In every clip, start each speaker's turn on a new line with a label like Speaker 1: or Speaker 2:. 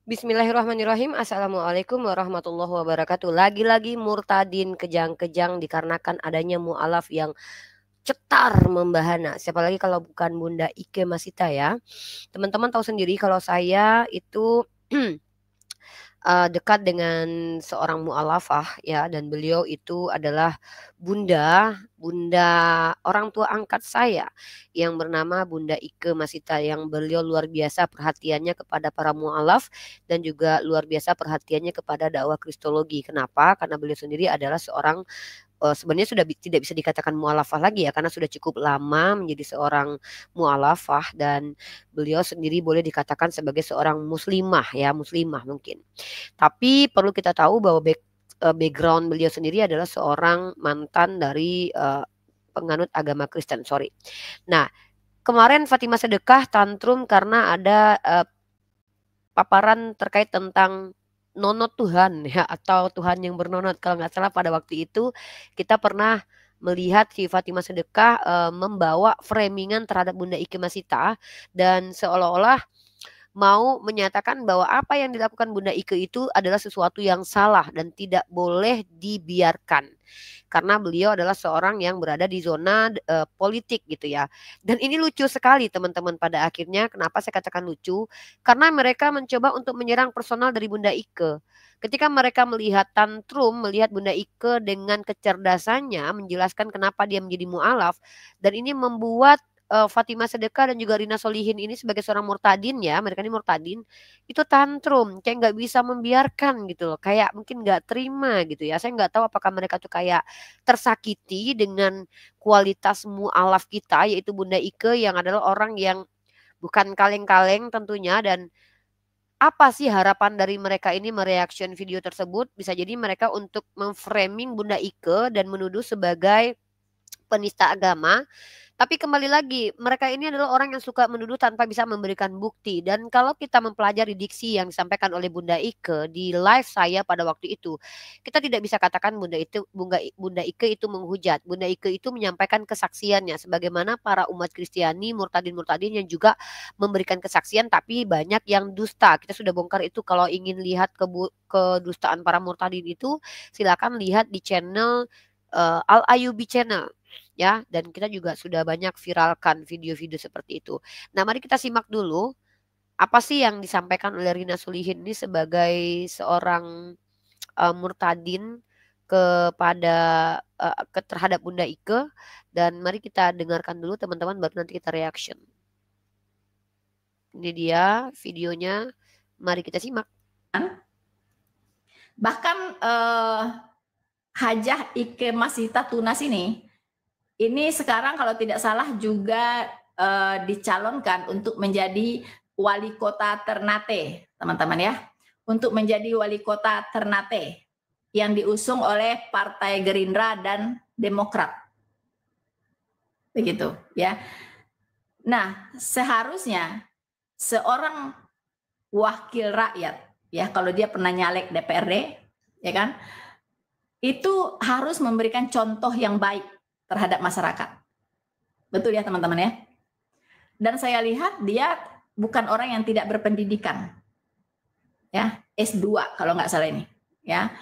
Speaker 1: Bismillahirrahmanirrahim. Assalamualaikum warahmatullahi wabarakatuh. Lagi-lagi murtadin kejang-kejang dikarenakan adanya mualaf yang cetar membahana. Siapa lagi kalau bukan Bunda Ike Masita ya. Teman-teman tahu sendiri kalau saya itu dekat dengan seorang mualafah ya, dan beliau itu adalah bunda bunda orang tua angkat saya yang bernama Bunda Ike Masita, yang beliau luar biasa perhatiannya kepada para mualaf dan juga luar biasa perhatiannya kepada dakwah kristologi. Kenapa? Karena beliau sendiri adalah seorang sebenarnya sudah tidak bisa dikatakan mualafah lagi ya, karena sudah cukup lama menjadi seorang mualafah, dan beliau sendiri boleh dikatakan sebagai seorang muslimah ya, muslimah mungkin. Tapi perlu kita tahu bahwa background beliau sendiri adalah seorang mantan dari, penganut agama Kristen, sorry. Nah, kemarin Fatimah Sedekah tantrum karena ada, paparan terkait tentang nonot Tuhan ya, atau Tuhan yang bernonot. Kalau nggak salah pada waktu itu kita pernah melihat si Fatimah Sedekah, membawa framingan terhadap Bunda Ike Masita, dan seolah-olah mau menyatakan bahwa apa yang dilakukan Bunda Ike itu adalah sesuatu yang salah dan tidak boleh dibiarkan. Karena beliau adalah seorang yang berada di zona politik gitu ya. Dan ini lucu sekali teman-teman, pada akhirnya kenapa saya katakan lucu? Karena mereka mencoba untuk menyerang personal dari Bunda Ike. Ketika mereka melihat tantrum, melihat Bunda Ike dengan kecerdasannya menjelaskan kenapa dia menjadi mualaf, dan ini membuat Fatimah Sedekah dan juga Rina Solihin ini sebagai seorang murtadin ya, mereka ini murtadin, itu tantrum, kayak nggak bisa membiarkan gitu loh, kayak mungkin nggak terima gitu ya. Saya nggak tahu apakah mereka tuh kayak tersakiti dengan kualitas mualaf kita, yaitu Bunda Ike yang adalah orang yang bukan kaleng-kaleng tentunya. Dan apa sih harapan dari mereka ini mereaction video tersebut? Bisa jadi mereka untuk memframing Bunda Ike dan menuduh sebagai penista agama. Tapi kembali lagi, mereka ini adalah orang yang suka menuduh tanpa bisa memberikan bukti. Dan kalau kita mempelajari diksi yang disampaikan oleh Bunda Ike di live saya pada waktu itu, kita tidak bisa katakan Bunda Ike itu menghujat. Bunda Ike itu menyampaikan kesaksiannya sebagaimana para umat Kristiani, murtadin-murtadin yang juga memberikan kesaksian, tapi banyak yang dusta. Kita sudah bongkar itu. Kalau ingin lihat kedustaan para murtadin itu, silakan lihat di channel Al Ayubi Channel ya, dan kita juga sudah banyak viralkan video-video seperti itu. Nah, mari kita simak dulu apa sih yang disampaikan oleh Rina Solihin ini sebagai seorang murtadin kepada terhadap Bunda Ike, dan mari kita dengarkan dulu teman-teman, baru nanti kita reaction. Ini dia videonya, mari kita simak.
Speaker 2: Bahkan Hajah Ike Masita Tunas ini sekarang kalau tidak salah juga dicalonkan untuk menjadi wali kota Ternate, teman-teman ya, untuk menjadi wali kota Ternate yang diusung oleh Partai Gerindra dan Demokrat, begitu ya. Nah, seharusnya seorang wakil rakyat ya, kalau dia pernah nyalek DPRD ya kan, itu harus memberikan contoh yang baik terhadap masyarakat. Betul ya teman-teman ya. Dan saya lihat dia bukan orang yang tidak berpendidikan. Ya, S2 kalau nggak salah ini, ya.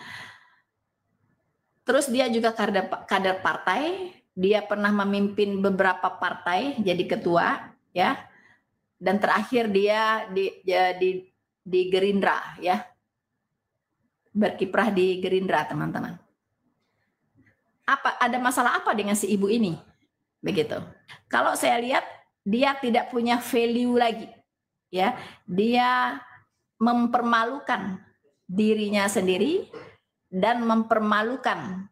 Speaker 2: Terus dia juga kader partai, dia pernah memimpin beberapa partai jadi ketua, ya. Dan terakhir dia di Gerindra, ya. Berkiprah di Gerindra, teman-teman. Ada masalah apa dengan si ibu ini? Begitu. Kalau saya lihat dia tidak punya value lagi, ya. Dia mempermalukan dirinya sendiri dan mempermalukan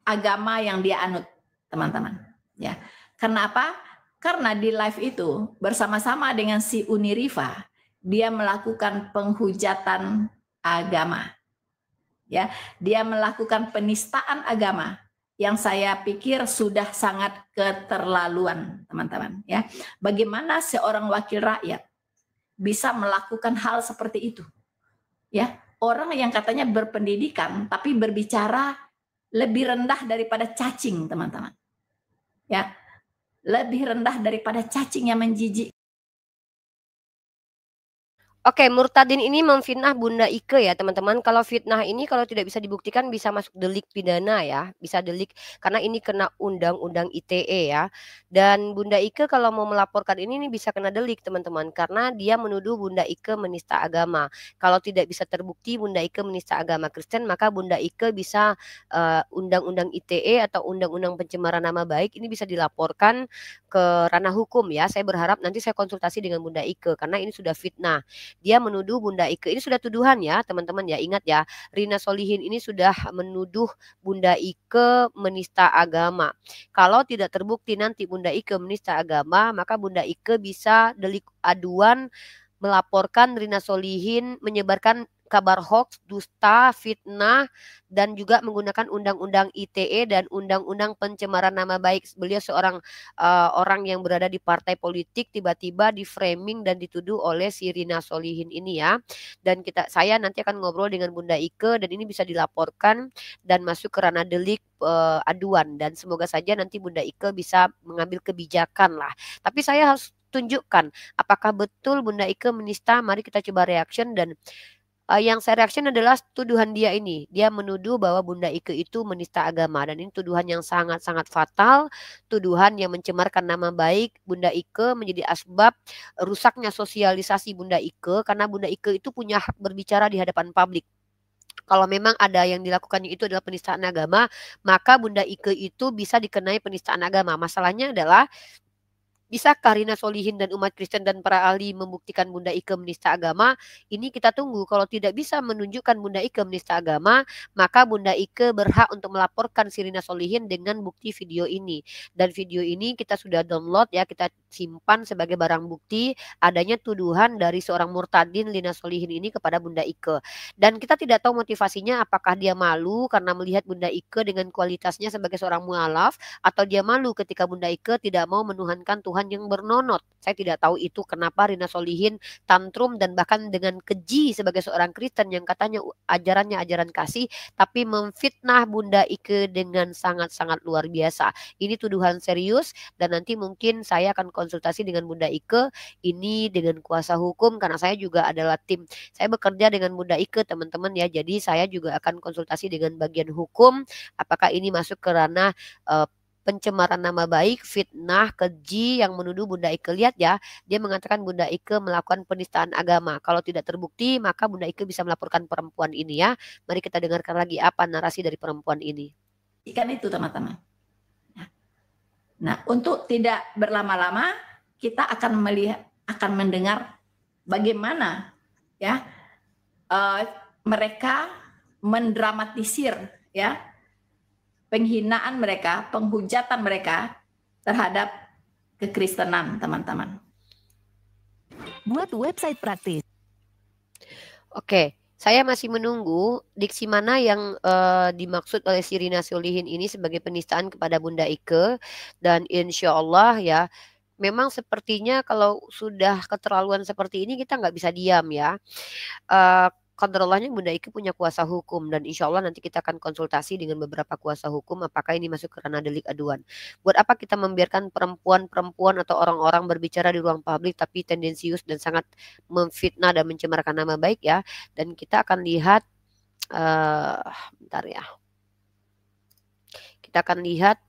Speaker 2: agama yang dia anut, teman-teman. Ya. Kenapa? Karena di live itu bersama-sama dengan si Uniriva, dia melakukan penghujatan agama. Ya, dia melakukan penistaan agama yang saya pikir sudah sangat keterlaluan, teman-teman, ya. Bagaimana seorang wakil rakyat bisa melakukan hal seperti itu? Ya, orang yang katanya berpendidikan tapi berbicara lebih rendah daripada cacing, teman-teman. Ya, lebih rendah daripada cacing yang menjijik.
Speaker 1: Oke, murtadin ini memfitnah Bunda Ike ya teman-teman. Kalau fitnah ini kalau tidak bisa dibuktikan bisa masuk delik pidana ya. Bisa delik karena ini kena undang-undang ITE ya. Dan Bunda Ike kalau mau melaporkan ini bisa kena delik teman-teman. Karena dia menuduh Bunda Ike menista agama. Kalau tidak bisa terbukti Bunda Ike menista agama Kristen, maka Bunda Ike bisa undang-undang ITE atau undang-undang pencemaran nama baik ini bisa dilaporkan ke ranah hukum ya. Saya berharap nanti saya konsultasi dengan Bunda Ike karena ini sudah fitnah. Dia menuduh Bunda Ike, ini sudah tuduhan ya teman-teman ya, ingat ya, Rina Solihin ini sudah menuduh Bunda Ike menista agama. Kalau tidak terbukti nanti Bunda Ike menista agama, maka Bunda Ike bisa delik aduan melaporkan Rina Solihin menyebarkan kabar hoax, dusta, fitnah, dan juga menggunakan undang-undang ITE dan undang-undang pencemaran nama baik. Beliau seorang orang yang berada di partai politik tiba-tiba di framing dan dituduh oleh si Rina Solihin ini ya. Dan saya nanti akan ngobrol dengan Bunda Ike dan ini bisa dilaporkan dan masuk ke ranah delik aduan dan semoga saja nanti Bunda Ike bisa mengambil kebijakan lah. Tapi saya harus tunjukkan apakah betul Bunda Ike menista. Mari kita coba reaction dan yang saya reaction adalah tuduhan dia ini. Dia menuduh bahwa Bunda Ike itu menista agama dan ini tuduhan yang sangat-sangat fatal, tuduhan yang mencemarkan nama baik Bunda Ike menjadi asbab rusaknya sosialisasi Bunda Ike karena Bunda Ike itu punya hak berbicara di hadapan publik. Kalau memang ada yang dilakukannya itu adalah penistaan agama, maka Bunda Ike itu bisa dikenai penistaan agama. Masalahnya adalah bisakah Rina Solihin dan umat Kristen dan para ahli membuktikan Bunda Ike menista agama? Ini kita tunggu. Kalau tidak bisa menunjukkan Bunda Ike menista agama, maka Bunda Ike berhak untuk melaporkan si Rina Solihin dengan bukti video ini. Dan video ini kita sudah download ya, kita simpan sebagai barang bukti adanya tuduhan dari seorang murtadin Rina Solihin ini kepada Bunda Ike. Dan kita tidak tahu motivasinya apakah dia malu karena melihat Bunda Ike dengan kualitasnya sebagai seorang mualaf atau dia malu ketika Bunda Ike tidak mau menuhankan Tuhan yang bernonot. Saya tidak tahu itu kenapa Rina Solihin tantrum dan bahkan dengan keji sebagai seorang Kristen yang katanya ajarannya ajaran kasih tapi memfitnah Bunda Ike dengan sangat-sangat luar biasa. Ini tuduhan serius dan nanti mungkin saya akan konsultasi dengan Bunda Ike ini dengan kuasa hukum karena saya juga adalah tim. Saya bekerja dengan Bunda Ike teman-teman ya. Jadi saya juga akan konsultasi dengan bagian hukum apakah ini masuk ke ranah pencemaran nama baik, fitnah, keji yang menuduh Bunda Ike. Lihat ya, dia mengatakan Bunda Ike melakukan penistaan agama. Kalau tidak terbukti, maka Bunda Ike bisa melaporkan perempuan ini ya. Mari kita dengarkan lagi apa narasi dari perempuan ini.
Speaker 2: Ikan itu teman-teman. Nah, untuk tidak berlama-lama, kita akan mendengar bagaimana ya mereka mendramatisir ya penghinaan mereka, penghujatan mereka terhadap kekristenan, teman-teman.
Speaker 3: Buat website praktis.
Speaker 1: Oke, saya masih menunggu diksi mana yang dimaksud oleh si Rina Solihin ini sebagai penistaan kepada Bunda Ike. Dan insya Allah ya, memang sepertinya kalau sudah keterlaluan seperti ini kita nggak bisa diam ya. Qadrallahnya Bunda Ike punya kuasa hukum dan insya Allah nanti kita akan konsultasi dengan beberapa kuasa hukum apakah ini masuk ke ranah delik aduan. Buat apa kita membiarkan perempuan-perempuan atau orang-orang berbicara di ruang publik tapi tendensius dan sangat memfitnah dan mencemarkan nama baik ya. Dan kita akan lihat, bentar ya. Kita akan lihat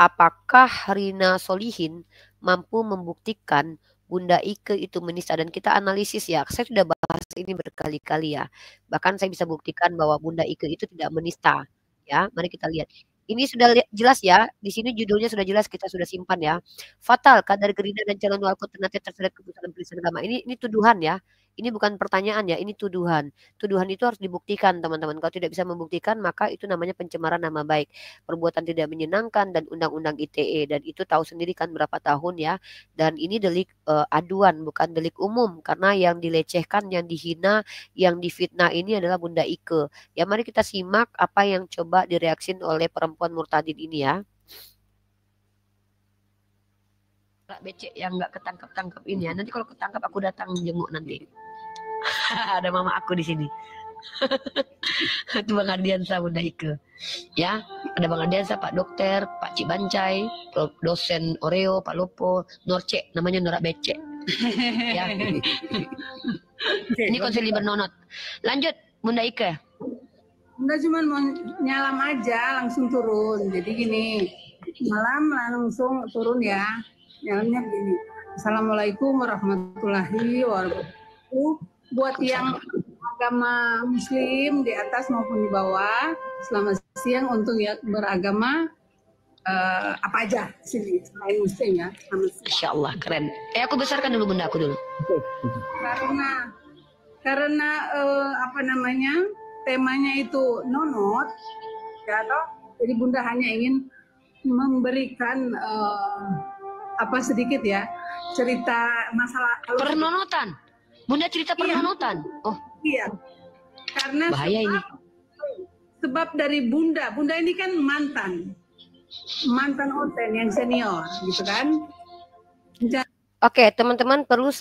Speaker 1: apakah Rina Solihin mampu membuktikan Bunda Ike itu menista dan kita analisis ya. Saya sudah bahas ini berkali-kali ya. Bahkan saya bisa buktikan bahwa Bunda Ike itu tidak menista. Ya, mari kita lihat. Ini sudah jelas ya. Di sini judulnya sudah jelas kita sudah simpan ya. Fatal kadar Gerindra dan calon wali kota Ternate terseret keputusan penistaan agama. Ini tuduhan ya. Ini bukan pertanyaan ya, ini tuduhan. Tuduhan itu harus dibuktikan, teman-teman. Kalau tidak bisa membuktikan, maka itu namanya pencemaran nama baik. Perbuatan tidak menyenangkan dan undang-undang ITE. Dan itu tahu sendiri kan berapa tahun ya. Dan ini delik aduan, bukan delik umum. Karena yang dilecehkan, yang dihina, yang difitnah ini adalah Bunda Ike. Ya mari kita simak apa yang coba direaksin oleh perempuan murtadin ini ya. Becek yang nggak ketangkap-tangkap ini ya. Nanti kalau ketangkap aku datang jenguk nanti. Ada mama aku di sini. Itu Bang Ardiansa Bunda Ike. Ya, ada Bang Ardiansa, Pak Dokter, Pak Cik Bancai, dosen Oreo, Pak Lopo, Norcek, namanya Norak Becek. Ya. Ini konsili bernonot. Lanjut, Bunda Ike.
Speaker 4: Bunda cuma mau nyalam aja langsung turun. Jadi gini, malam langsung turun ya. Nyalamnya begini. Assalamualaikum warahmatullahi wabarakatuh. Buat yang agama Muslim di atas maupun di bawah, selamat siang untuk yang beragama apa aja sini selain Muslim ya.
Speaker 1: Insya Allah keren. Aku besarkan dulu Bunda aku dulu.
Speaker 4: Karena apa namanya temanya itu nonot, ya toh. Jadi Bunda hanya ingin memberikan apa sedikit ya cerita masalah
Speaker 1: pernonotan. Bunda cerita pernonotan. Oh
Speaker 4: iya, karena
Speaker 1: bahaya ini.
Speaker 4: Sebab dari Bunda ini kan mantan Oten yang senior, gitu kan?
Speaker 1: Oke, teman-teman perlu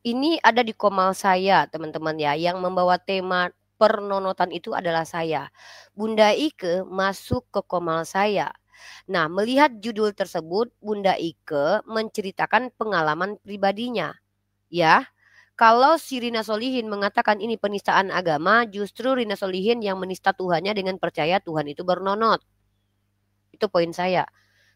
Speaker 1: ini ada di komal saya, teman-teman ya, yang membawa tema pernonotan itu adalah saya. Bunda Ike masuk ke komal saya. Nah, melihat judul tersebut, Bunda Ike menceritakan pengalaman pribadinya. Ya, kalau si Rina Solihin mengatakan ini penistaan agama, justru Rina Solihin yang menista Tuhannya dengan percaya Tuhan itu bernonot. Itu poin saya.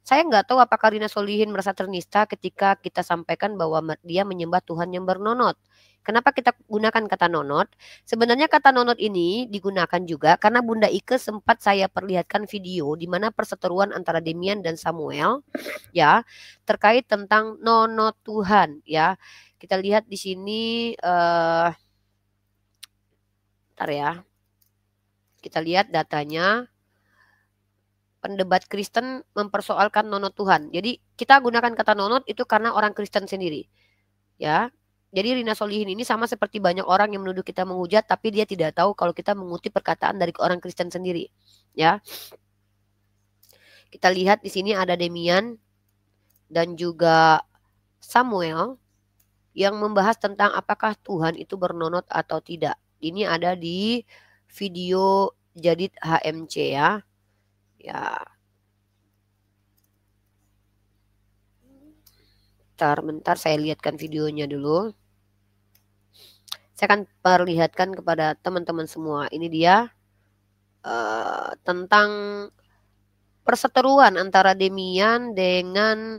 Speaker 1: Saya nggak tahu apakah Rina Solihin merasa ternista ketika kita sampaikan bahwa dia menyembah Tuhan yang bernonot. Kenapa kita gunakan kata nonot? Sebenarnya kata nonot ini digunakan juga karena Bunda Ike sempat saya perlihatkan video di mana perseteruan antara Demian dan Samuel ya terkait tentang nonot Tuhan ya. Kita lihat di sini bentar ya. Kita lihat datanya. Pendebat Kristen mempersoalkan nonot Tuhan. Jadi kita gunakan kata nonot itu karena orang Kristen sendiri. Ya. Jadi Rina Solihin ini sama seperti banyak orang yang menuduh kita menghujat tapi dia tidak tahu kalau kita mengutip perkataan dari orang Kristen sendiri. Ya. Kita lihat di sini ada Demian dan juga Samuel yang membahas tentang apakah Tuhan itu bernonot atau tidak. Ini ada di video Jadid HMC ya. Ya. Bentar saya lihatkan videonya dulu. Saya akan perlihatkan kepada teman-teman semua. Ini dia tentang perseteruan antara Demian dengan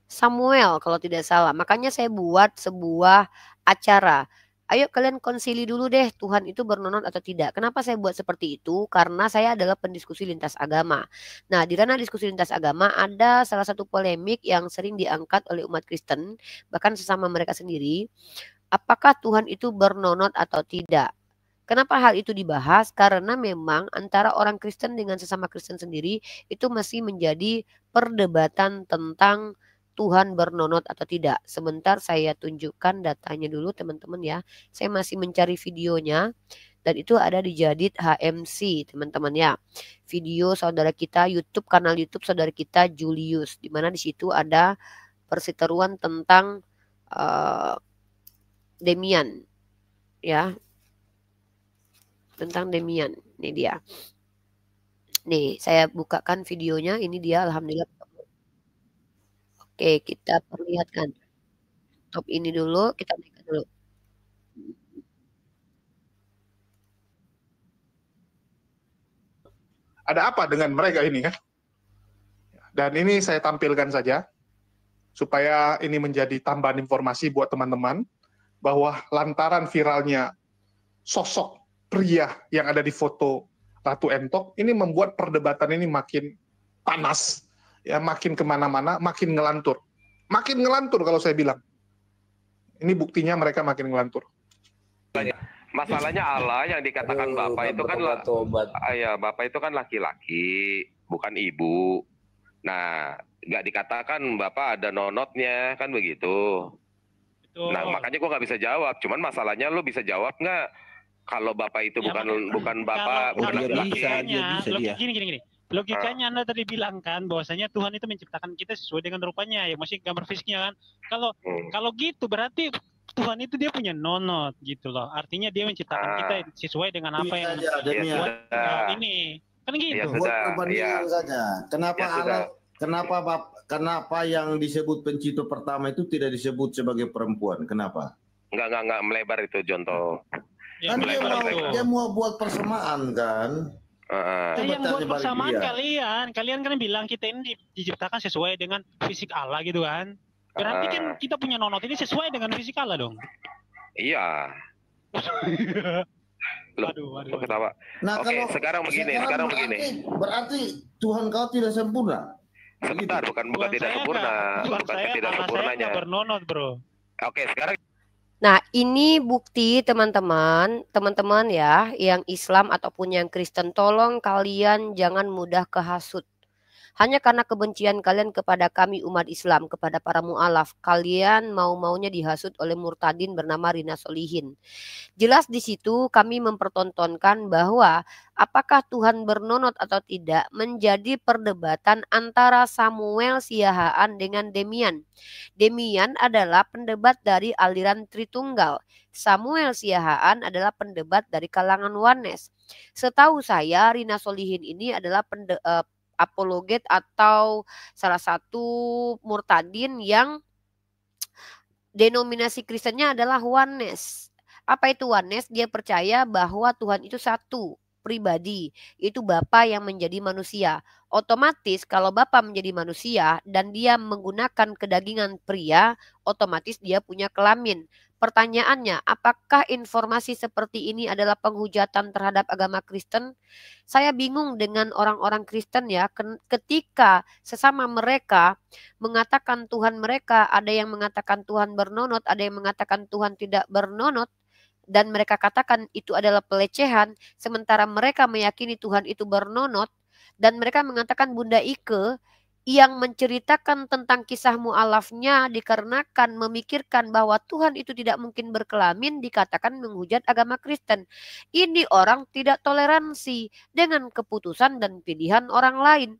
Speaker 1: Samuel kalau tidak salah. Makanya saya buat sebuah acara. Ayo kalian konsili dulu deh Tuhan itu bernonot atau tidak. Kenapa saya buat seperti itu? Karena saya adalah pendiskusi lintas agama. Nah di ranah diskusi lintas agama ada salah satu polemik yang sering diangkat oleh umat Kristen. Bahkan sesama mereka sendiri. Apakah Tuhan itu bernonot atau tidak? Kenapa hal itu dibahas? Karena memang antara orang Kristen dengan sesama Kristen sendiri itu masih menjadi perdebatan tentang Tuhan bernonot atau tidak. Sebentar saya tunjukkan datanya dulu teman-teman ya. Saya masih mencari videonya dan itu ada di Jadid HMC teman-teman ya. Video saudara kita YouTube, kanal YouTube saudara kita Julius, di mana di situ ada perseteruan tentang Demian ya. Tentang Demian. Ini dia. Nih, saya bukakan videonya. Ini dia alhamdulillah. Oke, kita perlihatkan. Top ini dulu, kita naikkan dulu.
Speaker 5: Ada apa dengan mereka ini kan? Dan ini saya tampilkan saja supaya ini menjadi tambahan informasi buat teman-teman bahwa lantaran viralnya sosok pria yang ada di foto Ratu Entok ini membuat perdebatan ini makin panas. Ya, makin kemana-mana, makin ngelantur. Makin ngelantur kalau saya bilang. Ini buktinya mereka makin ngelantur.
Speaker 6: Masalahnya Allah yang dikatakan Bapak itu kan Bapak itu kan laki-laki, bukan ibu. Nah, nggak dikatakan Bapak ada nonotnya, kan begitu. Betul. Nah, makanya gua nggak bisa jawab. Cuman masalahnya lu bisa jawab nggak? Kalau Bapak itu bukan Bapak, bukan laki-laki.
Speaker 7: Gini. Logikanya Anda tadi bilang kan bahwasanya Tuhan itu menciptakan kita sesuai dengan rupanya, ya masih gambar fisiknya kan. Kalau gitu berarti Tuhan itu dia punya nonot gitu loh. Artinya dia menciptakan kita sesuai dengan apa yang ini. Kan gitu.
Speaker 6: Ya,
Speaker 8: buat perbandingan saja. Kenapa Allah, kenapa yang disebut pencipta pertama itu tidak disebut sebagai perempuan? Kenapa?
Speaker 6: Enggak melebar itu Jonto.
Speaker 7: Ya,
Speaker 8: Kan dia mau buat persamaan kan.
Speaker 7: Yang buat persamaan kalian kan bilang kita ini diciptakan sesuai dengan fisik Allah gitu kan. Berarti kan kita punya nonot ini sesuai dengan fisik Allah dong.
Speaker 6: Iya.
Speaker 7: Waduh.
Speaker 6: Ketawa.
Speaker 8: Nah,
Speaker 6: Oke, sekarang begini.
Speaker 8: Berarti Tuhan kau tidak sempurna.
Speaker 6: Sebentar, bukan tidak sempurna.
Speaker 7: Bukan tidak sempurnanya. Bernonot, bro.
Speaker 6: Oke, sekarang.
Speaker 1: Nah, ini bukti teman-teman ya, yang Islam ataupun yang Kristen, tolong kalian jangan mudah kehasut. Hanya karena kebencian kalian kepada kami umat Islam, kepada para mu'alaf, kalian mau-maunya dihasut oleh murtadin bernama Rina Solihin. Jelas di situ kami mempertontonkan bahwa apakah Tuhan bernonot atau tidak menjadi perdebatan antara Samuel Siahaan dengan Demian. Demian adalah pendebat dari aliran Tritunggal. Samuel Siahaan adalah pendebat dari kalangan Wanes. Setahu saya Rina Solihin ini adalah apologet atau salah satu murtadin yang denominasi Kristennya adalah Oneness. Apa itu Oneness? Dia percaya bahwa Tuhan itu satu, pribadi, itu Bapa yang menjadi manusia. Otomatis kalau Bapa menjadi manusia dan dia menggunakan kedagingan pria, otomatis dia punya kelamin. Pertanyaannya, apakah informasi seperti ini adalah penghujatan terhadap agama Kristen? Saya bingung dengan orang-orang Kristen ya, ketika sesama mereka mengatakan Tuhan mereka, ada yang mengatakan Tuhan bernonot, ada yang mengatakan Tuhan tidak bernonot, dan mereka katakan itu adalah pelecehan, sementara mereka meyakini Tuhan itu bernonot, dan mereka mengatakan Bunda Ike yang menceritakan tentang kisah mu'alafnya dikarenakan memikirkan bahwa Tuhan itu tidak mungkin berkelamin, dikatakan menghujat agama Kristen. Ini orang tidak toleransi dengan keputusan dan pilihan orang lain.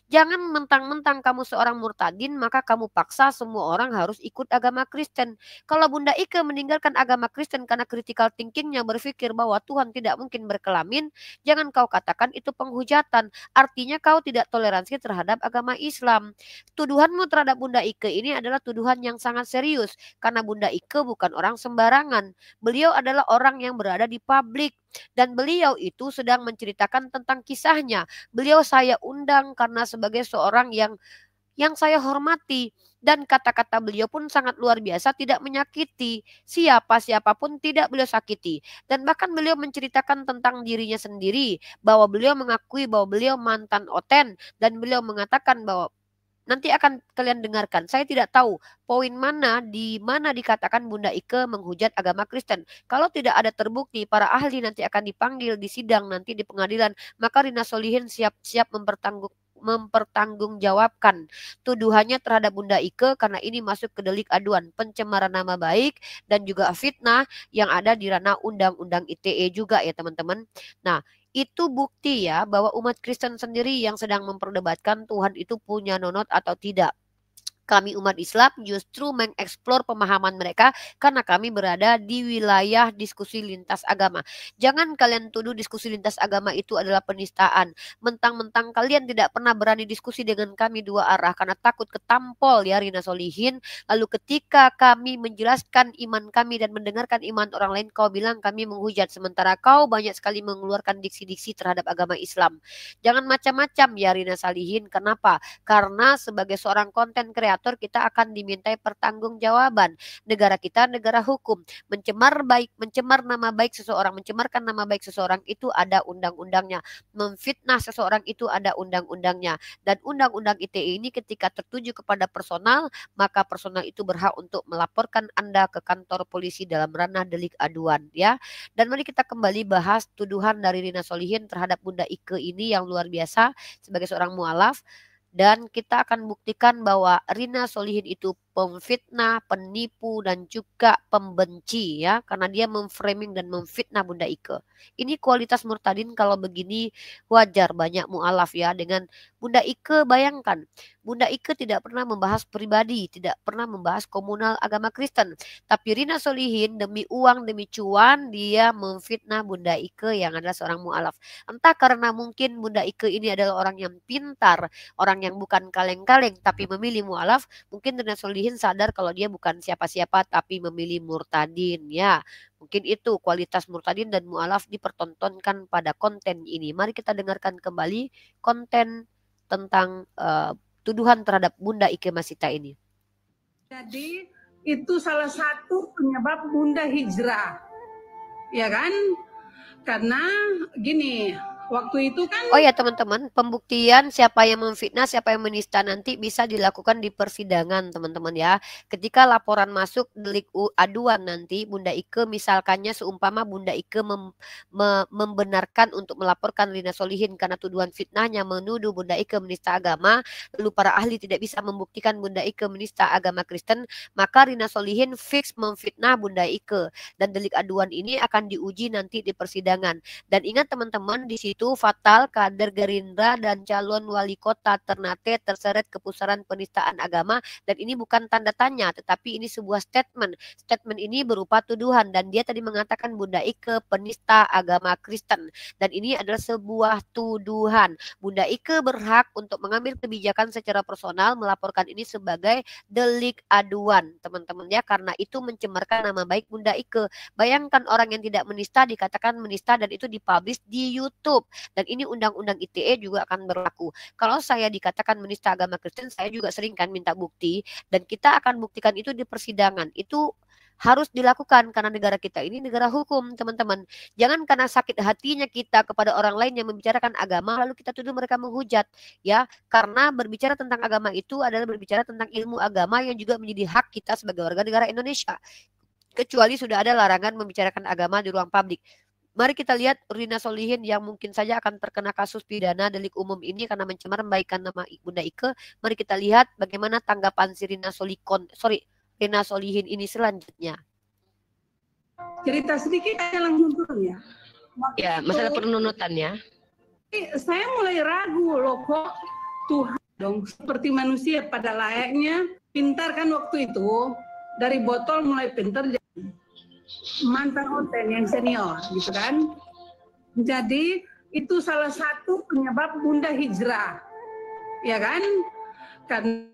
Speaker 1: Jangan mentang-mentang kamu seorang murtadin maka kamu paksa semua orang harus ikut agama Kristen. Kalau Bunda Ike meninggalkan agama Kristen karena critical thinkingnya berpikir bahwa Tuhan tidak mungkin berkelamin, jangan kau katakan itu penghujatan. Artinya kau tidak toleransi terhadap agama Islam. Tuduhanmu terhadap Bunda Ike ini adalah tuduhan yang sangat serius karena Bunda Ike bukan orang sembarangan. Beliau adalah orang yang berada di publik. Dan beliau itu sedang menceritakan tentang kisahnya. Beliau saya undang karena sebagai seorang yang saya hormati. Dan kata-kata beliau pun sangat luar biasa, tidak menyakiti. Siapapun tidak beliau sakiti. Dan bahkan beliau menceritakan tentang dirinya sendiri. Bahwa beliau mengakui bahwa beliau mantan Oten. Dan beliau mengatakan bahwa nanti akan kalian dengarkan. Saya tidak tahu poin di mana dikatakan Bunda Ike menghujat agama Kristen. Kalau tidak ada terbukti, para ahli nanti akan dipanggil di sidang nanti di pengadilan. Maka Rina Solihin siap-siap mempertanggungjawabkan tuduhannya terhadap Bunda Ike karena ini masuk ke delik aduan pencemaran nama baik dan juga fitnah yang ada di ranah Undang-Undang ITE juga ya teman-teman. Nah, itu bukti ya bahwa umat Kristen sendiri yang sedang memperdebatkan Tuhan itu punya nonot atau tidak. Kami umat Islam justru mengeksplor pemahaman mereka karena kami berada di wilayah diskusi lintas agama. Jangan kalian tuduh diskusi lintas agama itu adalah penistaan. Mentang-mentang kalian tidak pernah berani diskusi dengan kami dua arah karena takut ketampol ya Rina Solihin. Lalu ketika kami menjelaskan iman kami dan mendengarkan iman orang lain, kau bilang kami menghujat. Sementara kau banyak sekali mengeluarkan diksi-diksi terhadap agama Islam. Jangan macam-macam ya Rina Solihin. Kenapa? Karena sebagai seorang konten kreator kita akan dimintai pertanggungjawaban. Negara kita negara hukum. Mencemar nama baik seseorang, mencemarkan nama baik seseorang itu ada undang-undangnya. Memfitnah seseorang itu ada undang-undangnya. Dan undang-undang ITE ini ketika tertuju kepada personal, maka personal itu berhak untuk melaporkan Anda ke kantor polisi dalam ranah delik aduan ya. Dan mari kita kembali bahas tuduhan dari Rina Solihin terhadap Bunda Ike ini yang luar biasa sebagai seorang mu'alaf. Dan kita akan buktikan bahwa Rina Solihin itu pemfitnah, penipu, dan juga pembenci ya. Karena dia memframing dan memfitnah Bunda Ike. Ini kualitas murtadin kalau begini wajar banyak mu'alaf ya. Dengan Bunda Ike bayangkan. Bunda Ike tidak pernah membahas pribadi, tidak pernah membahas komunal agama Kristen. Tapi Rina Solihin demi uang, demi cuan, dia memfitnah Bunda Ike yang adalah seorang mu'alaf. Entah karena mungkin Bunda Ike ini adalah orang yang pintar, orang yang bukan kaleng-kaleng, tapi memilih mu'alaf, mungkin Rina Solihin Solihin sadar kalau dia bukan siapa-siapa tapi memilih murtadin ya. Mungkin itu kualitas murtadin dan mu'alaf dipertontonkan pada konten ini. Mari kita dengarkan kembali konten tentang tuduhan terhadap Bunda Ike Masita ini.
Speaker 4: Jadi itu salah satu penyebab Bunda hijrah, ya kan? Karena gini, waktu itu kan.
Speaker 1: Oh ya teman-teman, pembuktian siapa yang memfitnah, siapa yang menista nanti bisa dilakukan di persidangan teman-teman ya. Ketika laporan masuk delik aduan nanti Bunda Ike misalkannya seumpama Bunda Ike membenarkan untuk melaporkan Rina Solihin karena tuduhan fitnahnya menuduh Bunda Ike menista agama, lalu para ahli tidak bisa membuktikan Bunda Ike menista agama Kristen, maka Rina Solihin fix memfitnah Bunda Ike dan delik aduan ini akan diuji nanti di persidangan. Dan ingat teman-teman, di situ fatal kader Gerindra dan calon wali kota Ternate terseret kepusaran penistaan agama, dan ini bukan tanda tanya tetapi ini sebuah statement. Statement ini berupa tuduhan dan dia tadi mengatakan Bunda Ike penista agama Kristen dan ini adalah sebuah tuduhan. Bunda Ike berhak untuk mengambil kebijakan secara personal melaporkan ini sebagai delik aduan teman-teman ya, karena itu mencemarkan nama baik Bunda Ike. Bayangkan orang yang tidak menista dikatakan menista dan itu dipublish di YouTube. Dan ini undang-undang ITE juga akan berlaku. Kalau saya dikatakan menista agama Kristen, saya juga sering kan minta bukti dan kita akan buktikan itu di persidangan. Itu harus dilakukan karena negara kita ini negara hukum, teman-teman. Jangan karena sakit hatinya kita kepada orang lain yang membicarakan agama lalu kita tuduh mereka menghujat ya. Karena berbicara tentang agama itu adalah berbicara tentang ilmu agama yang juga menjadi hak kita sebagai warga negara Indonesia. Kecuali sudah ada larangan membicarakan agama di ruang publik. Mari kita lihat Rina Solihin yang mungkin saja akan terkena kasus pidana delik umum ini karena mencemar membaikkan nama Bunda Ike. Mari kita lihat bagaimana tanggapan si Rina Solihin ini selanjutnya.
Speaker 4: Cerita sedikit aja langsung turun ya.
Speaker 1: Ya, masalah penunutan ya.
Speaker 4: Saya mulai ragu loh kok Tuhan dong seperti manusia pada layaknya pintar kan waktu itu, dari botol mulai pintar jadi mantan hotel yang senior gitu kan. Jadi itu salah satu penyebab Bunda hijrah, ya kan? Karena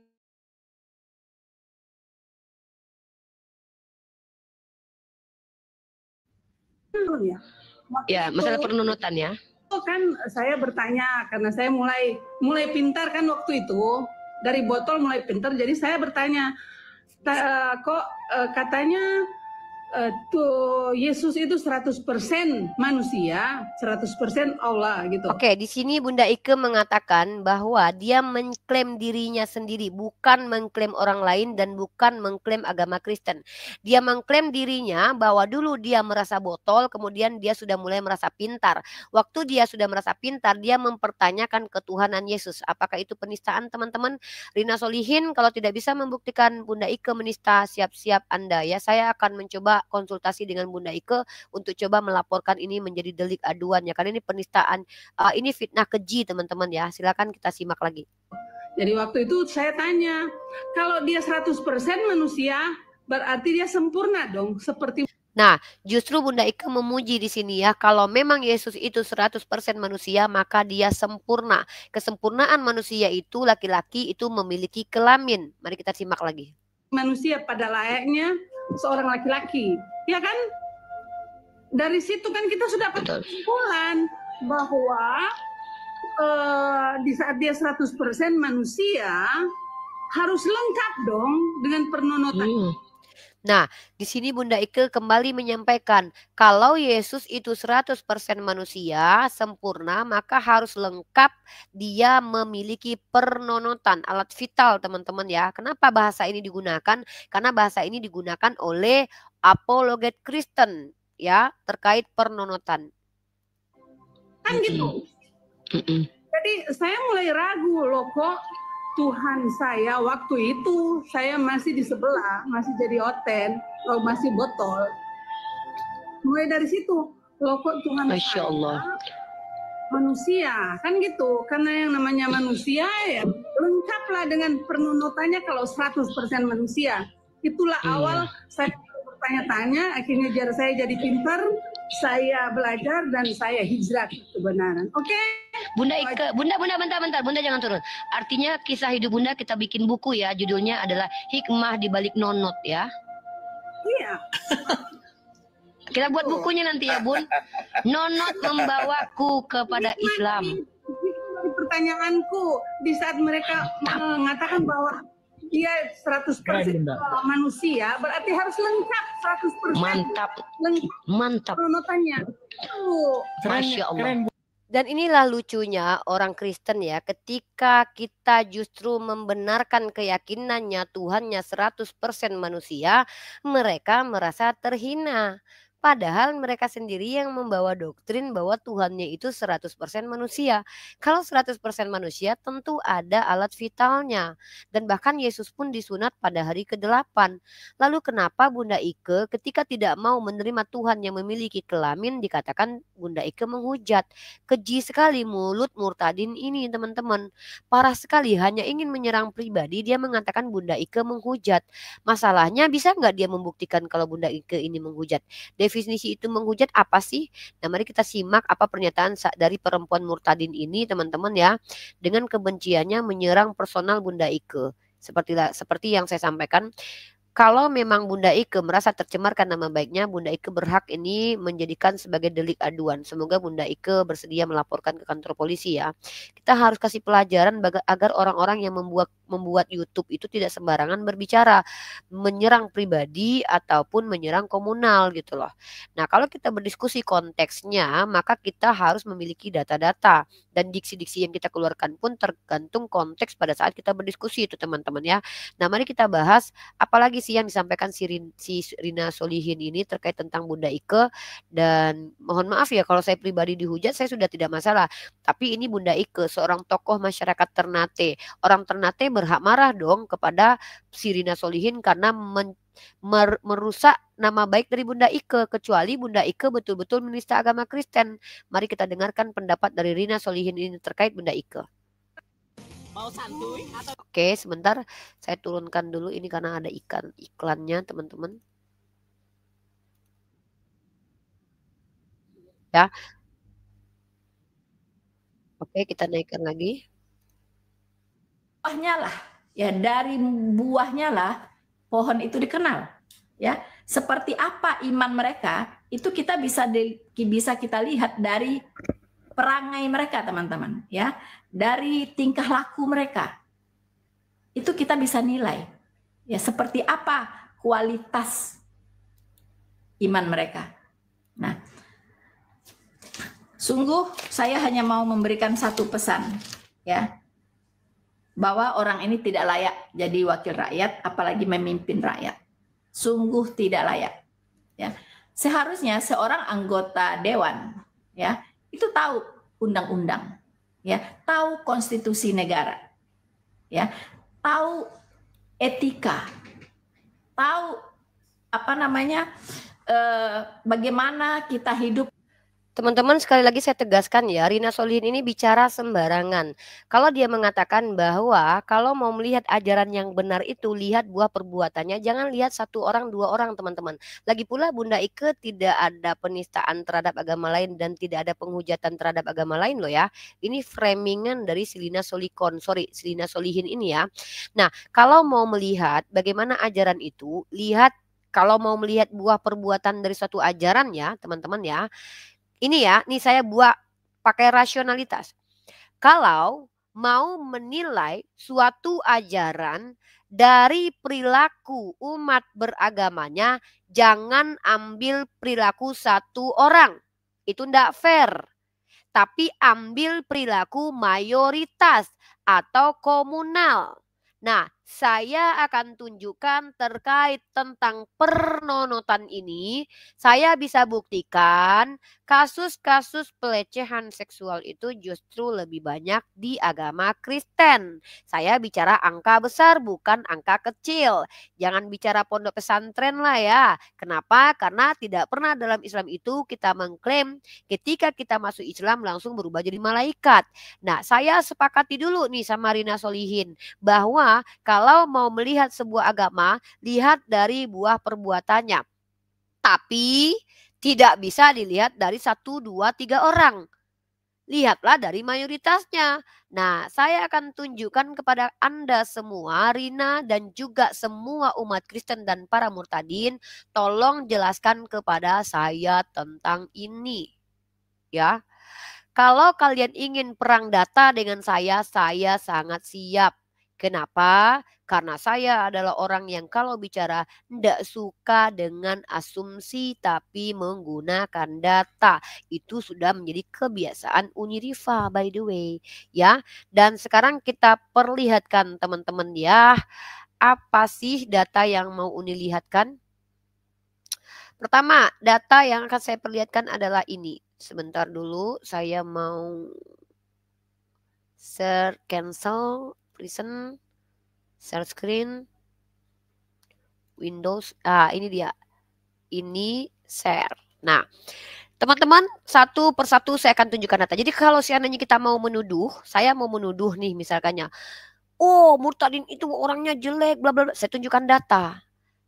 Speaker 1: ya masalah penunutan ya.
Speaker 4: Kan saya bertanya karena saya mulai pintar kan waktu itu, dari botol mulai pintar, jadi saya bertanya kok katanya tuh Yesus itu 100% manusia, 100% Allah gitu.
Speaker 1: Oke, di sini Bunda Ike mengatakan bahwa dia mengklaim dirinya sendiri, bukan mengklaim orang lain dan bukan mengklaim agama Kristen. Dia mengklaim dirinya bahwa dulu dia merasa botol, kemudian dia sudah mulai merasa pintar. Waktu dia sudah merasa pintar, dia mempertanyakan ketuhanan Yesus. Apakah itu penistaan, teman-teman? Rina Solihin kalau tidak bisa membuktikan Bunda Ike menista, siap-siap Anda ya. Saya akan mencoba konsultasi dengan Bunda Ike untuk coba melaporkan ini menjadi delik aduan ya, karena ini penistaan, ini fitnah keji teman-teman ya. Silakan kita simak lagi.
Speaker 4: Jadi waktu itu saya tanya, kalau dia 100% manusia berarti dia sempurna dong seperti.
Speaker 1: Nah, justru Bunda Ike memuji di sini ya, kalau memang Yesus itu 100% manusia, maka dia sempurna. Kesempurnaan manusia itu laki-laki itu memiliki kelamin. Mari kita simak lagi.
Speaker 4: Manusia pada layaknya seorang laki-laki, ya kan? Dari situ kan kita sudah kesimpulan bahwa di saat dia 100% manusia harus lengkap dong dengan pernonotan.
Speaker 1: Nah, di sini Bunda Ike kembali menyampaikan kalau Yesus itu 100% manusia sempurna, maka harus lengkap dia memiliki pernonotan, alat vital teman-teman ya. Kenapa bahasa ini digunakan? Karena bahasa ini digunakan oleh apologet Kristen ya terkait pernonotan.
Speaker 4: Kan gitu. Jadi saya mulai ragu loh kok Tuhan saya waktu itu saya masih di sebelah, masih jadi oten, masih botol. Mulai dari situ, loh kok Tuhan
Speaker 1: Masya Allah.
Speaker 4: Manusia, kan gitu. Karena yang namanya manusia ya lengkaplah dengan pernunutannya kalau 100% manusia. Itulah awal saya bertanya-tanya, akhirnya saya jadi pintar, saya belajar dan saya hijrah kebenaran. Oke?
Speaker 1: Bunda Ike, Bunda bentar, Bunda jangan turun. Artinya kisah hidup Bunda kita bikin buku ya, judulnya adalah Hikmah di Balik Nonot ya.
Speaker 4: Iya.
Speaker 1: Kita buat bukunya nanti ya, Bun. Nonot membawaku kepada Islam.
Speaker 4: Pertanyaanku, di saat mereka mengatakan bahwa dia 100% manusia, berarti harus lengkap 100%. Mantap. Nonotannya.
Speaker 1: Masya Allah. Dan inilah lucunya orang Kristen ya, ketika kita justru membenarkan keyakinannya Tuhannya 100% manusia, mereka merasa terhina. Padahal mereka sendiri yang membawa doktrin bahwa Tuhannya itu 100% manusia. Kalau 100% manusia tentu ada alat vitalnya. Dan bahkan Yesus pun disunat pada hari ke-8. Lalu kenapa Bunda Ike ketika tidak mau menerima Tuhan yang memiliki kelamin dikatakan Bunda Ike menghujat? Keji sekali mulut murtadin ini teman-teman. Parah sekali, hanya ingin menyerang pribadi dia mengatakan Bunda Ike menghujat. Masalahnya bisa nggak dia membuktikan kalau Bunda Ike ini menghujat? Definisi itu menghujat apa sih? Nah, mari kita simak apa pernyataan dari perempuan murtadin ini teman-teman ya. Dengan kebenciannya menyerang personal Bunda Ike. Seperti yang saya sampaikan. Kalau memang Bunda Ike merasa tercemarkan nama baiknya, Bunda Ike berhak ini menjadikan sebagai delik aduan. Semoga Bunda Ike bersedia melaporkan ke kantor polisi ya. Kita harus kasih pelajaran agar orang-orang yang membuat YouTube itu tidak sembarangan berbicara, menyerang pribadi ataupun menyerang komunal gitu loh. Nah, kalau kita berdiskusi konteksnya, maka kita harus memiliki data-data dan diksi-diksi yang kita keluarkan pun tergantung konteks pada saat kita berdiskusi itu teman-teman ya. Nah, mari kita bahas apalagi sih yang disampaikan si Rina Solihin ini terkait tentang Bunda Ike. Dan mohon maaf ya kalau saya pribadi dihujat, saya sudah tidak masalah. Tapi ini Bunda Ike, seorang tokoh masyarakat Ternate. Orang Ternate berhak marah dong kepada si Rina Solihin karena merusak nama baik dari Bunda Ike, kecuali Bunda Ike betul-betul menista agama Kristen. Mari kita dengarkan pendapat dari Rina Solihin ini terkait Bunda Ike. Mau santuy atau... Oke, sebentar saya turunkan dulu ini karena ada iklannya teman-teman. Ya. Oke, kita naikkan lagi.
Speaker 2: Buahnya lah, ya dari buahnya lah pohon itu dikenal. Ya, seperti apa iman mereka itu kita bisa kita lihat dari perangai mereka teman-teman ya, dari tingkah laku mereka itu kita bisa nilai ya seperti apa kualitas iman mereka. Nah, sungguh saya hanya mau memberikan satu pesan ya, bahwa orang ini tidak layak jadi wakil rakyat apalagi memimpin rakyat. Sungguh tidak layak ya. Seharusnya seorang anggota dewan ya itu tahu undang-undang, ya, tahu konstitusi negara, ya, tahu etika, tahu apa namanya, bagaimana kita hidup.
Speaker 1: Teman-teman, sekali lagi saya tegaskan ya, Rina Solihin ini bicara sembarangan. Kalau dia mengatakan bahwa kalau mau melihat ajaran yang benar itu, lihat buah perbuatannya, jangan lihat satu orang, dua orang teman-teman. Lagi pula Bunda Ike tidak ada penistaan terhadap agama lain dan tidak ada penghujatan terhadap agama lain loh ya. Ini framingan dari Silina Solihin ini ya. Nah, kalau mau melihat bagaimana ajaran itu, lihat kalau mau melihat buah perbuatan dari suatu ajaran ya teman-teman ya. Ini ya, nih saya buat pakai rasionalitas. Kalau mau menilai suatu ajaran dari perilaku umat beragamanya, jangan ambil perilaku satu orang. Itu tidak fair. Tapi ambil perilaku mayoritas atau komunal. Nah, saya akan tunjukkan terkait tentang pernonotan ini. Saya bisa buktikan kasus-kasus pelecehan seksual itu justru lebih banyak di agama Kristen. Saya bicara angka besar bukan angka kecil. Jangan bicara pondok pesantren lah ya. Kenapa? Karena tidak pernah dalam Islam itu kita mengklaim ketika kita masuk Islam langsung berubah jadi malaikat. Nah, saya sepakati dulu nih sama Rina Solihin bahwa kalau mau melihat sebuah agama, lihat dari buah perbuatannya. Tapi tidak bisa dilihat dari 1, 2, 3 orang. Lihatlah dari mayoritasnya. Nah, saya akan tunjukkan kepada Anda semua, Rina dan juga semua umat Kristen dan para murtadin, tolong jelaskan kepada saya tentang ini. Ya. Kalau kalian ingin perang data dengan saya sangat siap. Kenapa? Karena saya adalah orang yang kalau bicara tidak suka dengan asumsi tapi menggunakan data. Itu sudah menjadi kebiasaan Uniriva by the way. Ya, dan sekarang kita perlihatkan teman-teman ya. Apa sih data yang mau Uni lihatkan? Pertama, data yang akan saya perlihatkan adalah ini. Sebentar dulu, saya mau share cancel, present, share screen, Windows. Ini dia. Ini share. Nah, teman-teman, satu persatu saya akan tunjukkan data. Jadi kalau seandainya kita mau menuduh, saya mau menuduh nih misalkannya, oh murtadin itu orangnya jelek, bla bla bla. Saya tunjukkan data.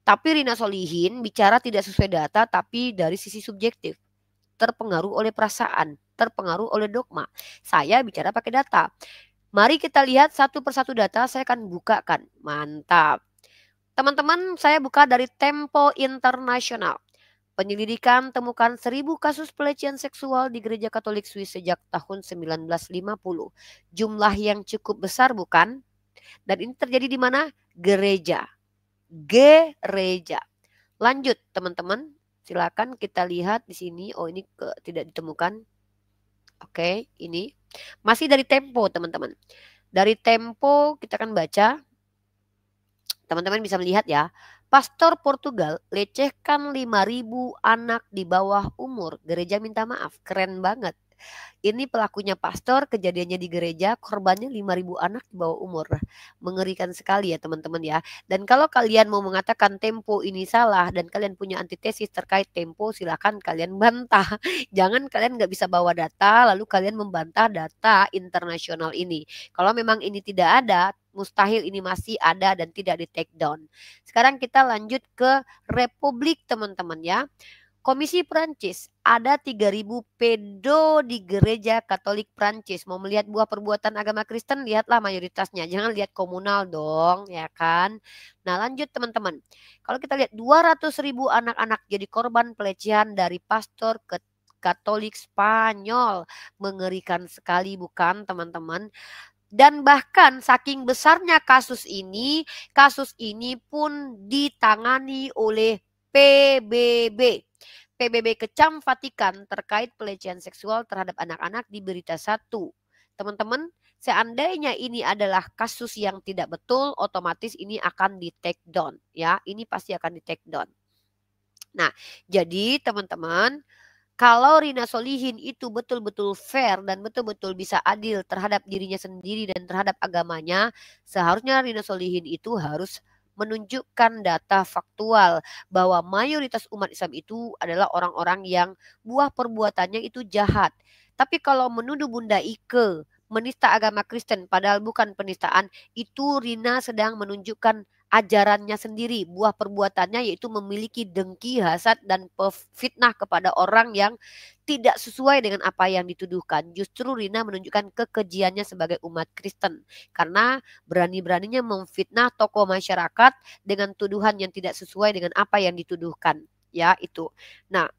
Speaker 1: Tapi Rina Solihin bicara tidak sesuai data, tapi dari sisi subjektif. Terpengaruh oleh perasaan, terpengaruh oleh dogma. Saya bicara pakai data. Mari kita lihat satu persatu data, saya akan bukakan. Mantap. Teman-teman, saya buka dari Tempo Internasional. Penyelidikan temukan 1000 kasus pelecehan seksual di Gereja Katolik Swiss sejak tahun 1950. Jumlah yang cukup besar bukan? Dan ini terjadi di mana? Gereja. Lanjut teman-teman, silakan kita lihat di sini. Oh ini tidak ditemukan. Oke, ini masih dari Tempo teman-teman. Dari Tempo kita akan baca. Teman-teman bisa melihat ya. Pastor Portugal lecehkan 5.000 anak di bawah umur. Gereja minta maaf, keren banget. Ini pelakunya pastor, kejadiannya di gereja, korbannya 5.000 anak di bawah umur. Mengerikan sekali ya teman-teman ya. Dan kalau kalian mau mengatakan Tempo ini salah dan kalian punya antitesis terkait Tempo, silakan kalian bantah. Jangan kalian nggak bisa bawa data lalu kalian membantah data internasional ini. Kalau memang ini tidak ada, mustahil ini masih ada dan tidak di take down. Sekarang kita lanjut ke Republik teman-teman ya. Komisi Prancis, ada 3.000 pedo di gereja Katolik Prancis. Mau melihat buah perbuatan agama Kristen, lihatlah mayoritasnya. Jangan lihat komunal dong, ya kan? Nah lanjut teman-teman. Kalau kita lihat 200.000 anak-anak jadi korban pelecehan dari pastor ke Katolik Spanyol. Mengerikan sekali bukan teman-teman? Dan bahkan saking besarnya kasus ini pun ditangani oleh PBB. PBB Kecam Vatikan terkait pelecehan seksual terhadap anak-anak di berita 1. Teman-teman, seandainya ini adalah kasus yang tidak betul, otomatis ini akan di take down ya. Ini pasti akan di take down. Nah, jadi teman-teman, kalau Rina Solihin itu betul-betul fair dan betul-betul bisa adil terhadap dirinya sendiri dan terhadap agamanya, seharusnya Rina Solihin itu harus menunjukkan data faktual bahwa mayoritas umat Islam itu adalah orang-orang yang buah perbuatannya itu jahat. Tapi kalau menuduh Bunda Ike menista agama Kristen padahal bukan penistaan, itu Rina sedang menunjukkan ajarannya sendiri, buah perbuatannya yaitu memiliki dengki, hasad dan fitnah kepada orang yang tidak sesuai dengan apa yang dituduhkan. Justru Rina menunjukkan kekejiannya sebagai umat Kristen karena berani-beraninya memfitnah tokoh masyarakat dengan tuduhan yang tidak sesuai dengan apa yang dituduhkan. Ya itu. Nah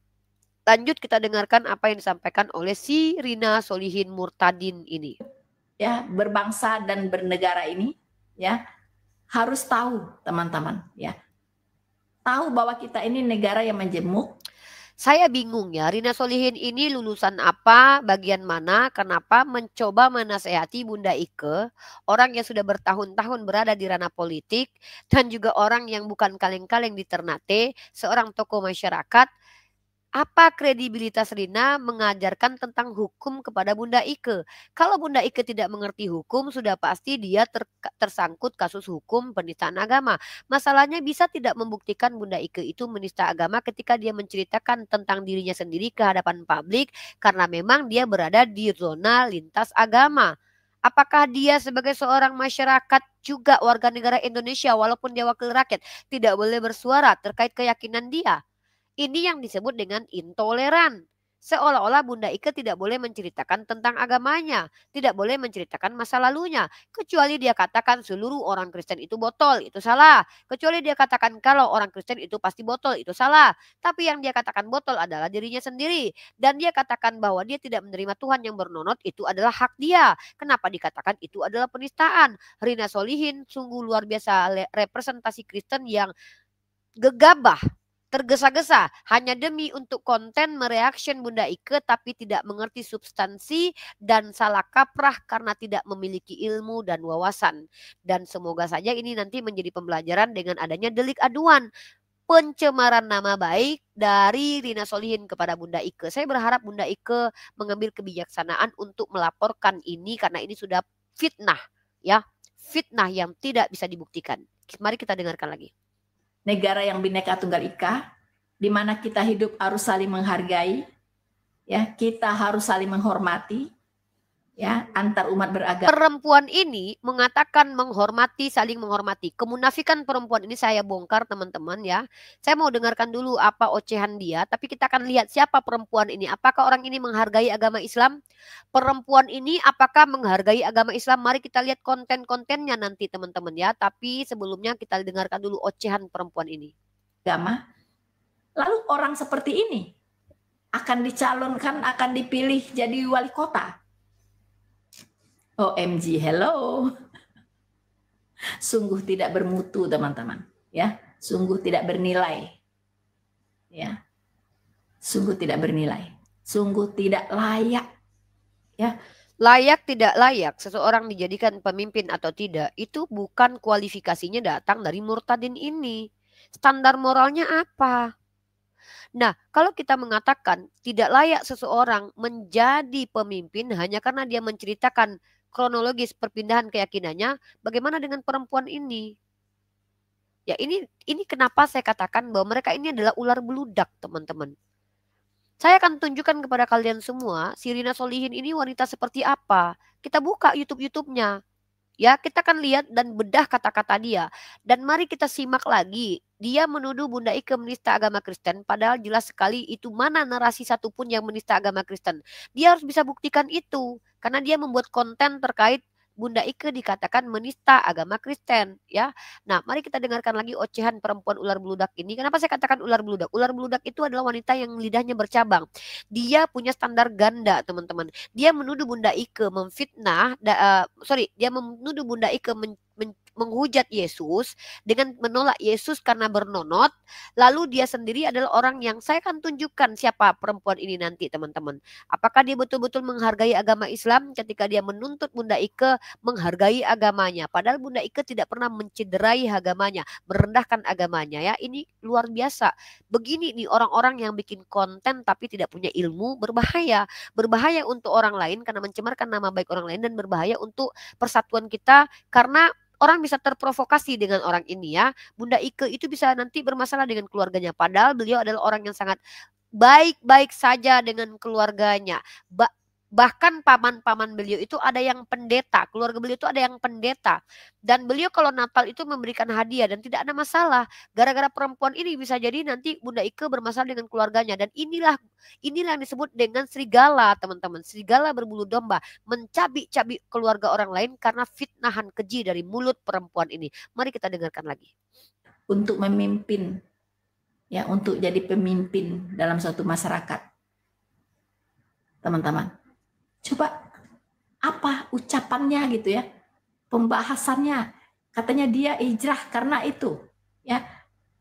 Speaker 1: lanjut kita dengarkan apa yang disampaikan oleh si Rina Solihin Murtadin ini.
Speaker 2: Ya, berbangsa dan bernegara ini ya harus tahu teman-teman ya. Tahu bahwa kita ini negara yang menjemuk.
Speaker 1: Saya bingung ya, Rina Solihin ini lulusan apa, bagian mana, kenapa mencoba menasehati Bunda Ike, orang yang sudah bertahun-tahun berada di ranah politik, dan juga orang yang bukan kaleng-kaleng di Ternate, seorang tokoh masyarakat. Apa kredibilitas Rina mengajarkan tentang hukum kepada Bunda Ike? Kalau Bunda Ike tidak mengerti hukum, sudah pasti dia tersangkut kasus hukum penistaan agama. Masalahnya bisa tidak membuktikan Bunda Ike itu menista agama ketika dia menceritakan tentang dirinya sendiri ke hadapan publik karena memang dia berada di zona lintas agama. Apakah dia sebagai seorang masyarakat juga warga negara Indonesia walaupun dia wakil rakyat tidak boleh bersuara terkait keyakinan dia? Ini yang disebut dengan intoleran. Seolah-olah Bunda Ike tidak boleh menceritakan tentang agamanya, tidak boleh menceritakan masa lalunya. Kecuali dia katakan seluruh orang Kristen itu botol, itu salah. Kecuali dia katakan kalau orang Kristen itu pasti botol, itu salah. Tapi yang dia katakan botol adalah dirinya sendiri. Dan dia katakan bahwa dia tidak menerima Tuhan yang bernonot, itu adalah hak dia. Kenapa dikatakan itu adalah penistaan? Rina Solihin sungguh luar biasa representasi Kristen yang gegabah, tergesa-gesa hanya demi untuk konten mereaction Bunda Ike, tapi tidak mengerti substansi dan salah kaprah karena tidak memiliki ilmu dan wawasan. Dan semoga saja ini nanti menjadi pembelajaran dengan adanya delik aduan pencemaran nama baik dari Rina Solihin kepada Bunda Ike. Saya berharap Bunda Ike mengambil kebijaksanaan untuk melaporkan ini karena ini sudah fitnah, ya, fitnah yang tidak bisa dibuktikan. Mari kita dengarkan lagi.
Speaker 2: Negara yang Bhinneka Tunggal Ika, di mana kita hidup harus saling menghargai, ya, kita harus saling menghormati, ya, antar umat beragama.
Speaker 1: Perempuan ini mengatakan menghormati, saling menghormati. Kemunafikan perempuan ini saya bongkar teman-teman ya. Saya mau dengarkan dulu apa ocehan dia, tapi kita akan lihat siapa perempuan ini. Apakah orang ini menghargai agama Islam? Perempuan ini apakah menghargai agama Islam? Mari kita lihat konten-kontennya nanti teman-teman ya. Tapi sebelumnya kita dengarkan dulu ocehan perempuan ini.
Speaker 2: Agama. Lalu orang seperti ini akan dicalonkan, akan dipilih jadi wali kota. OMG, hello. Sungguh tidak bermutu teman-teman, ya. Sungguh tidak bernilai. Ya. Sungguh tidak bernilai. Sungguh tidak layak. Ya.
Speaker 1: Layak tidak layak seseorang dijadikan pemimpin atau tidak itu bukan kualifikasinya datang dari murtadin ini. Standar moralnya apa? Nah, kalau kita mengatakan tidak layak seseorang menjadi pemimpin hanya karena dia menceritakan kronologis perpindahan keyakinannya, bagaimana dengan perempuan ini? Ya ini kenapa saya katakan bahwa mereka ini adalah ular beludak, teman-teman. Saya akan tunjukkan kepada kalian semua, si Rina Solihin ini wanita seperti apa. Kita buka YouTube-nya. Ya, kita akan lihat dan bedah kata-kata dia. Dan mari kita simak lagi. Dia menuduh Bunda Ike menista agama Kristen. Padahal jelas sekali itu mana narasi satupun yang menista agama Kristen. Dia harus bisa buktikan itu. Karena dia membuat konten terkait Bunda Ike dikatakan menista agama Kristen, ya. Nah, mari kita dengarkan lagi ocehan perempuan ular beludak ini. Kenapa saya katakan ular beludak? Ular beludak itu adalah wanita yang lidahnya bercabang. Dia punya standar ganda, teman-teman. Dia menuduh Bunda Ike memfitnah, dia menuduh Bunda Ike menghujat Yesus dengan menolak Yesus karena bernonot. Lalu dia sendiri adalah orang yang saya akan tunjukkan siapa perempuan ini nanti, teman-teman. Apakah dia betul-betul menghargai agama Islam ketika dia menuntut Bunda Ike menghargai agamanya. Padahal Bunda Ike tidak pernah mencederai agamanya, merendahkan agamanya, ya. Ini luar biasa. Begini nih orang-orang yang bikin konten tapi tidak punya ilmu, berbahaya. Berbahaya untuk orang lain karena mencemarkan nama baik orang lain, dan berbahaya untuk persatuan kita karena orang bisa terprovokasi dengan orang ini, ya. Bunda Ike itu bisa nanti bermasalah dengan keluarganya. Padahal beliau adalah orang yang sangat baik-baik saja dengan keluarganya. Bahkan paman-paman beliau itu ada yang pendeta, keluarga beliau itu ada yang pendeta. Dan beliau kalau Natal itu memberikan hadiah dan tidak ada masalah. Gara-gara perempuan ini bisa jadi nanti Bunda Ike bermasalah dengan keluarganya. Dan inilah yang disebut dengan serigala, teman-teman. Serigala berbulu domba, mencabik-cabik keluarga orang lain karena fitnahan keji dari mulut perempuan ini. Mari kita dengarkan lagi.
Speaker 2: Untuk memimpin, ya, untuk jadi pemimpin dalam suatu masyarakat, teman-teman. Coba apa ucapannya gitu ya, pembahasannya, katanya dia hijrah karena itu, ya,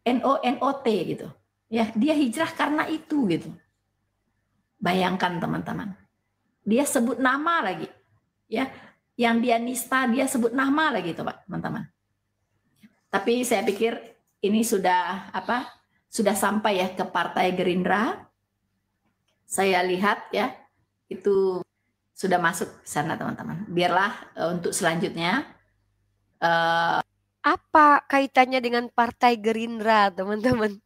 Speaker 2: NONOT gitu, ya, dia hijrah karena itu gitu. Bayangkan teman-teman, dia sebut nama lagi, ya, yang dia nista dia sebut nama lagi, teman-teman. Tapi saya pikir ini sudah sudah sampai ya ke Partai Gerindra. Saya lihat ya itu sudah masuk ke sana, teman-teman. Biarlah untuk selanjutnya.
Speaker 1: Apa kaitannya dengan Partai Gerindra, teman-teman?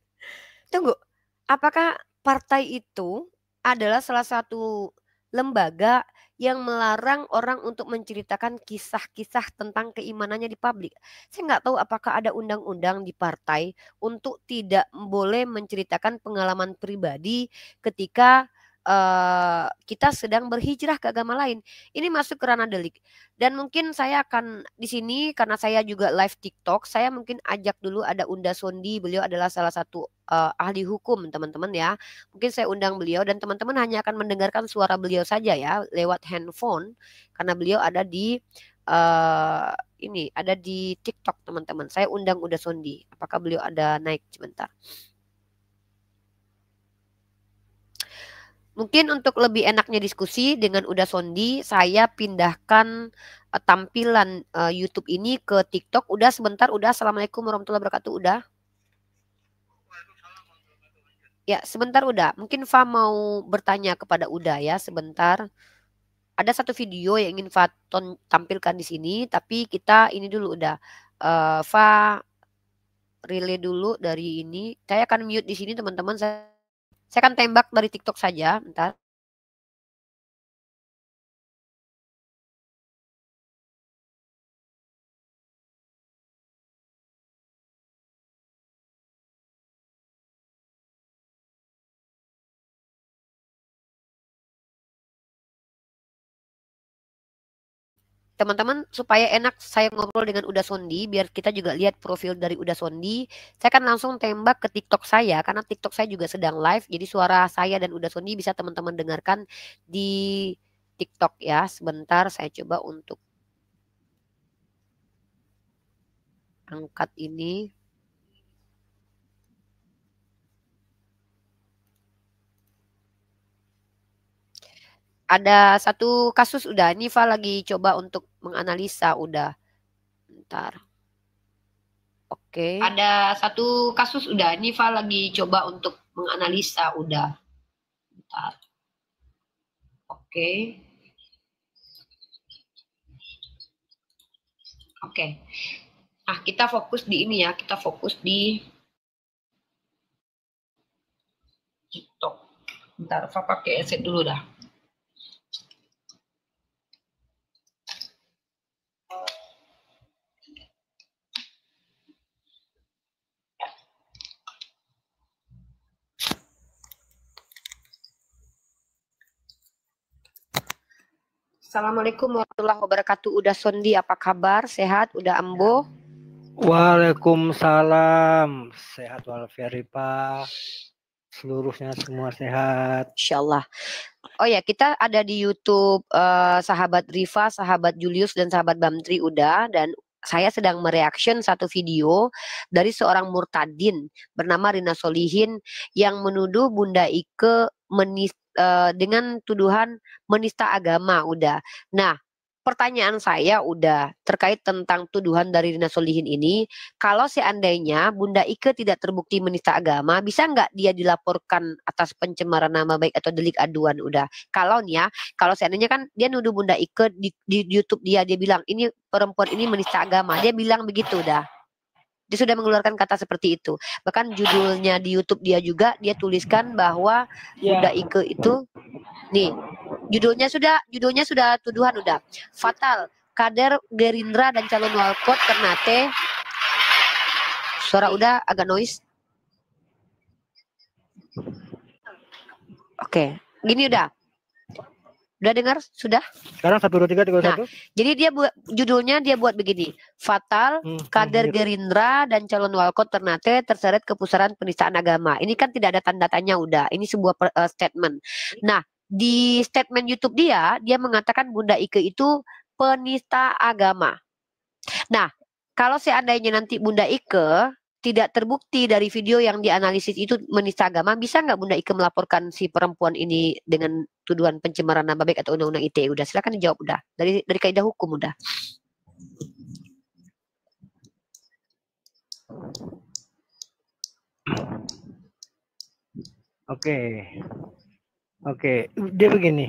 Speaker 1: Tunggu, apakah partai itu adalah salah satu lembaga yang melarang orang untuk menceritakan kisah-kisah tentang keimanannya di publik? Saya nggak tahu apakah ada undang-undang di partai untuk tidak boleh menceritakan pengalaman pribadi ketika kita sedang berhijrah ke agama lain. Ini masuk ke ranah delik. Dan mungkin saya akan di sini karena saya juga live TikTok, saya mungkin ajak dulu ada Unda Sondi, beliau adalah salah satu ahli hukum teman-teman ya. Mungkin saya undang beliau dan teman-teman hanya akan mendengarkan suara beliau saja ya lewat handphone karena beliau ada di ini ada di TikTok teman-teman. Saya undang Unda Sondi. Apakah beliau ada naik sebentar? Mungkin untuk lebih enaknya diskusi dengan Uda Sondi, saya pindahkan tampilan YouTube ini ke TikTok. Udah sebentar, udah. Assalamualaikum warahmatullahi wabarakatuh, udah. Ya, sebentar udah. Mungkin Fa mau bertanya kepada Uda ya, sebentar. Ada satu video yang ingin Fa tampilkan di sini, tapi kita ini dulu udah. Fa relay dulu dari ini. Saya akan mute di sini teman-teman. Saya akan tembak dari TikTok saja, bentar. Teman-teman, supaya enak saya ngobrol dengan Uda Sondi, biar kita juga lihat profil dari Uda Sondi, saya akan langsung tembak ke TikTok saya, karena TikTok saya juga sedang live, jadi suara saya dan Uda Sondi bisa teman-teman dengarkan di TikTok ya. Sebentar, saya coba untuk angkat ini. Ada satu kasus udah, Niva lagi coba untuk menganalisa udah. Bentar. Oke. Ada satu kasus udah, Niva lagi coba untuk menganalisa udah. Bentar. Oke. Oke. Nah, kita fokus di ini ya, kita fokus di TikTok. Bentar, Fa pakai headset dulu dah. Assalamualaikum warahmatullahi wabarakatuh. Udah Sondi, apa kabar? Sehat? Udah Ambo?
Speaker 9: Waalaikumsalam. Sehat walafiat Pak. Seluruhnya semua sehat.
Speaker 1: Insyaallah. Oh ya, kita ada di YouTube sahabat Riva, sahabat Julius, dan sahabat Bamtri udah. Dan saya sedang mereaction satu video dari seorang murtadin bernama Rina Solihin yang menuduh Bunda Ike dengan tuduhan menista agama udah. Nah, pertanyaan saya udah terkait tentang tuduhan dari Rina Solihin ini, kalau seandainya Bunda Ike tidak terbukti menista agama, bisa nggak dia dilaporkan atas pencemaran nama baik atau delik aduan udah? Kalau nih ya, kalau seandainya kan dia nuduh Bunda Ike di YouTube dia bilang ini perempuan ini menista agama, dia bilang begitu udah. Dia sudah mengeluarkan kata seperti itu. Bahkan judulnya di YouTube dia juga dia tuliskan bahwa Bunda Ike itu nih judulnya sudah tuduhan udah fatal kader Gerindra dan calon walkot Ternate. Suara udah agak noise. Oke, gini udah dengar sudah?
Speaker 9: Sekarang 1 2 3 3
Speaker 1: Nah,
Speaker 9: 1.
Speaker 1: jadi dia buat judulnya dia buat begini. Fatal kader Gerindra dan calon walkot Ternate terseret kepusaran penistaan agama. Ini kan tidak ada tanda-tanya udah. Ini sebuah statement. Nah, di statement YouTube dia mengatakan Bunda Ike itu penista agama. Nah, kalau seandainya nanti Bunda Ike tidak terbukti dari video yang dianalisis itu menista agama, bisa nggak Bunda Ike melaporkan si perempuan ini dengan tuduhan pencemaran nama baik atau undang-undang ITE? Udah, silakan dijawab udah. Dari kaidah hukum udah.
Speaker 9: Oke, dia begini.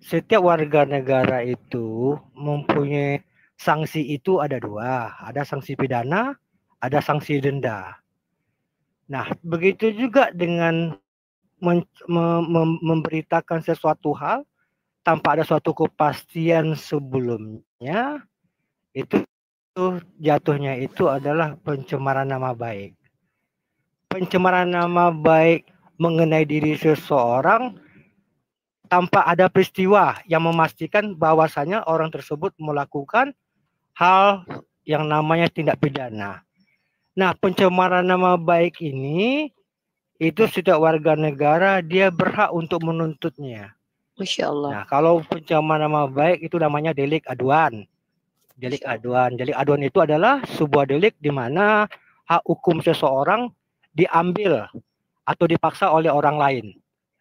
Speaker 9: Setiap warga negara itu mempunyai sanksi itu ada 2. Ada sanksi pidana, ada sanksi denda. Nah, begitu juga dengan memberitakan sesuatu hal tanpa ada suatu kepastian sebelumnya, itu jatuhnya itu adalah pencemaran nama baik. Pencemaran nama baik mengenai diri seseorang tanpa ada peristiwa yang memastikan bahwasanya orang tersebut melakukan hal yang namanya tindak pidana. Nah, pencemaran nama baik ini itu setiap warga negara dia berhak untuk menuntutnya.
Speaker 1: Masya Allah.
Speaker 9: Nah, kalau pencemaran nama baik itu namanya delik aduan. Delik aduan. Delik aduan itu adalah sebuah delik di mana hak hukum seseorang diambil atau dipaksa oleh orang lain.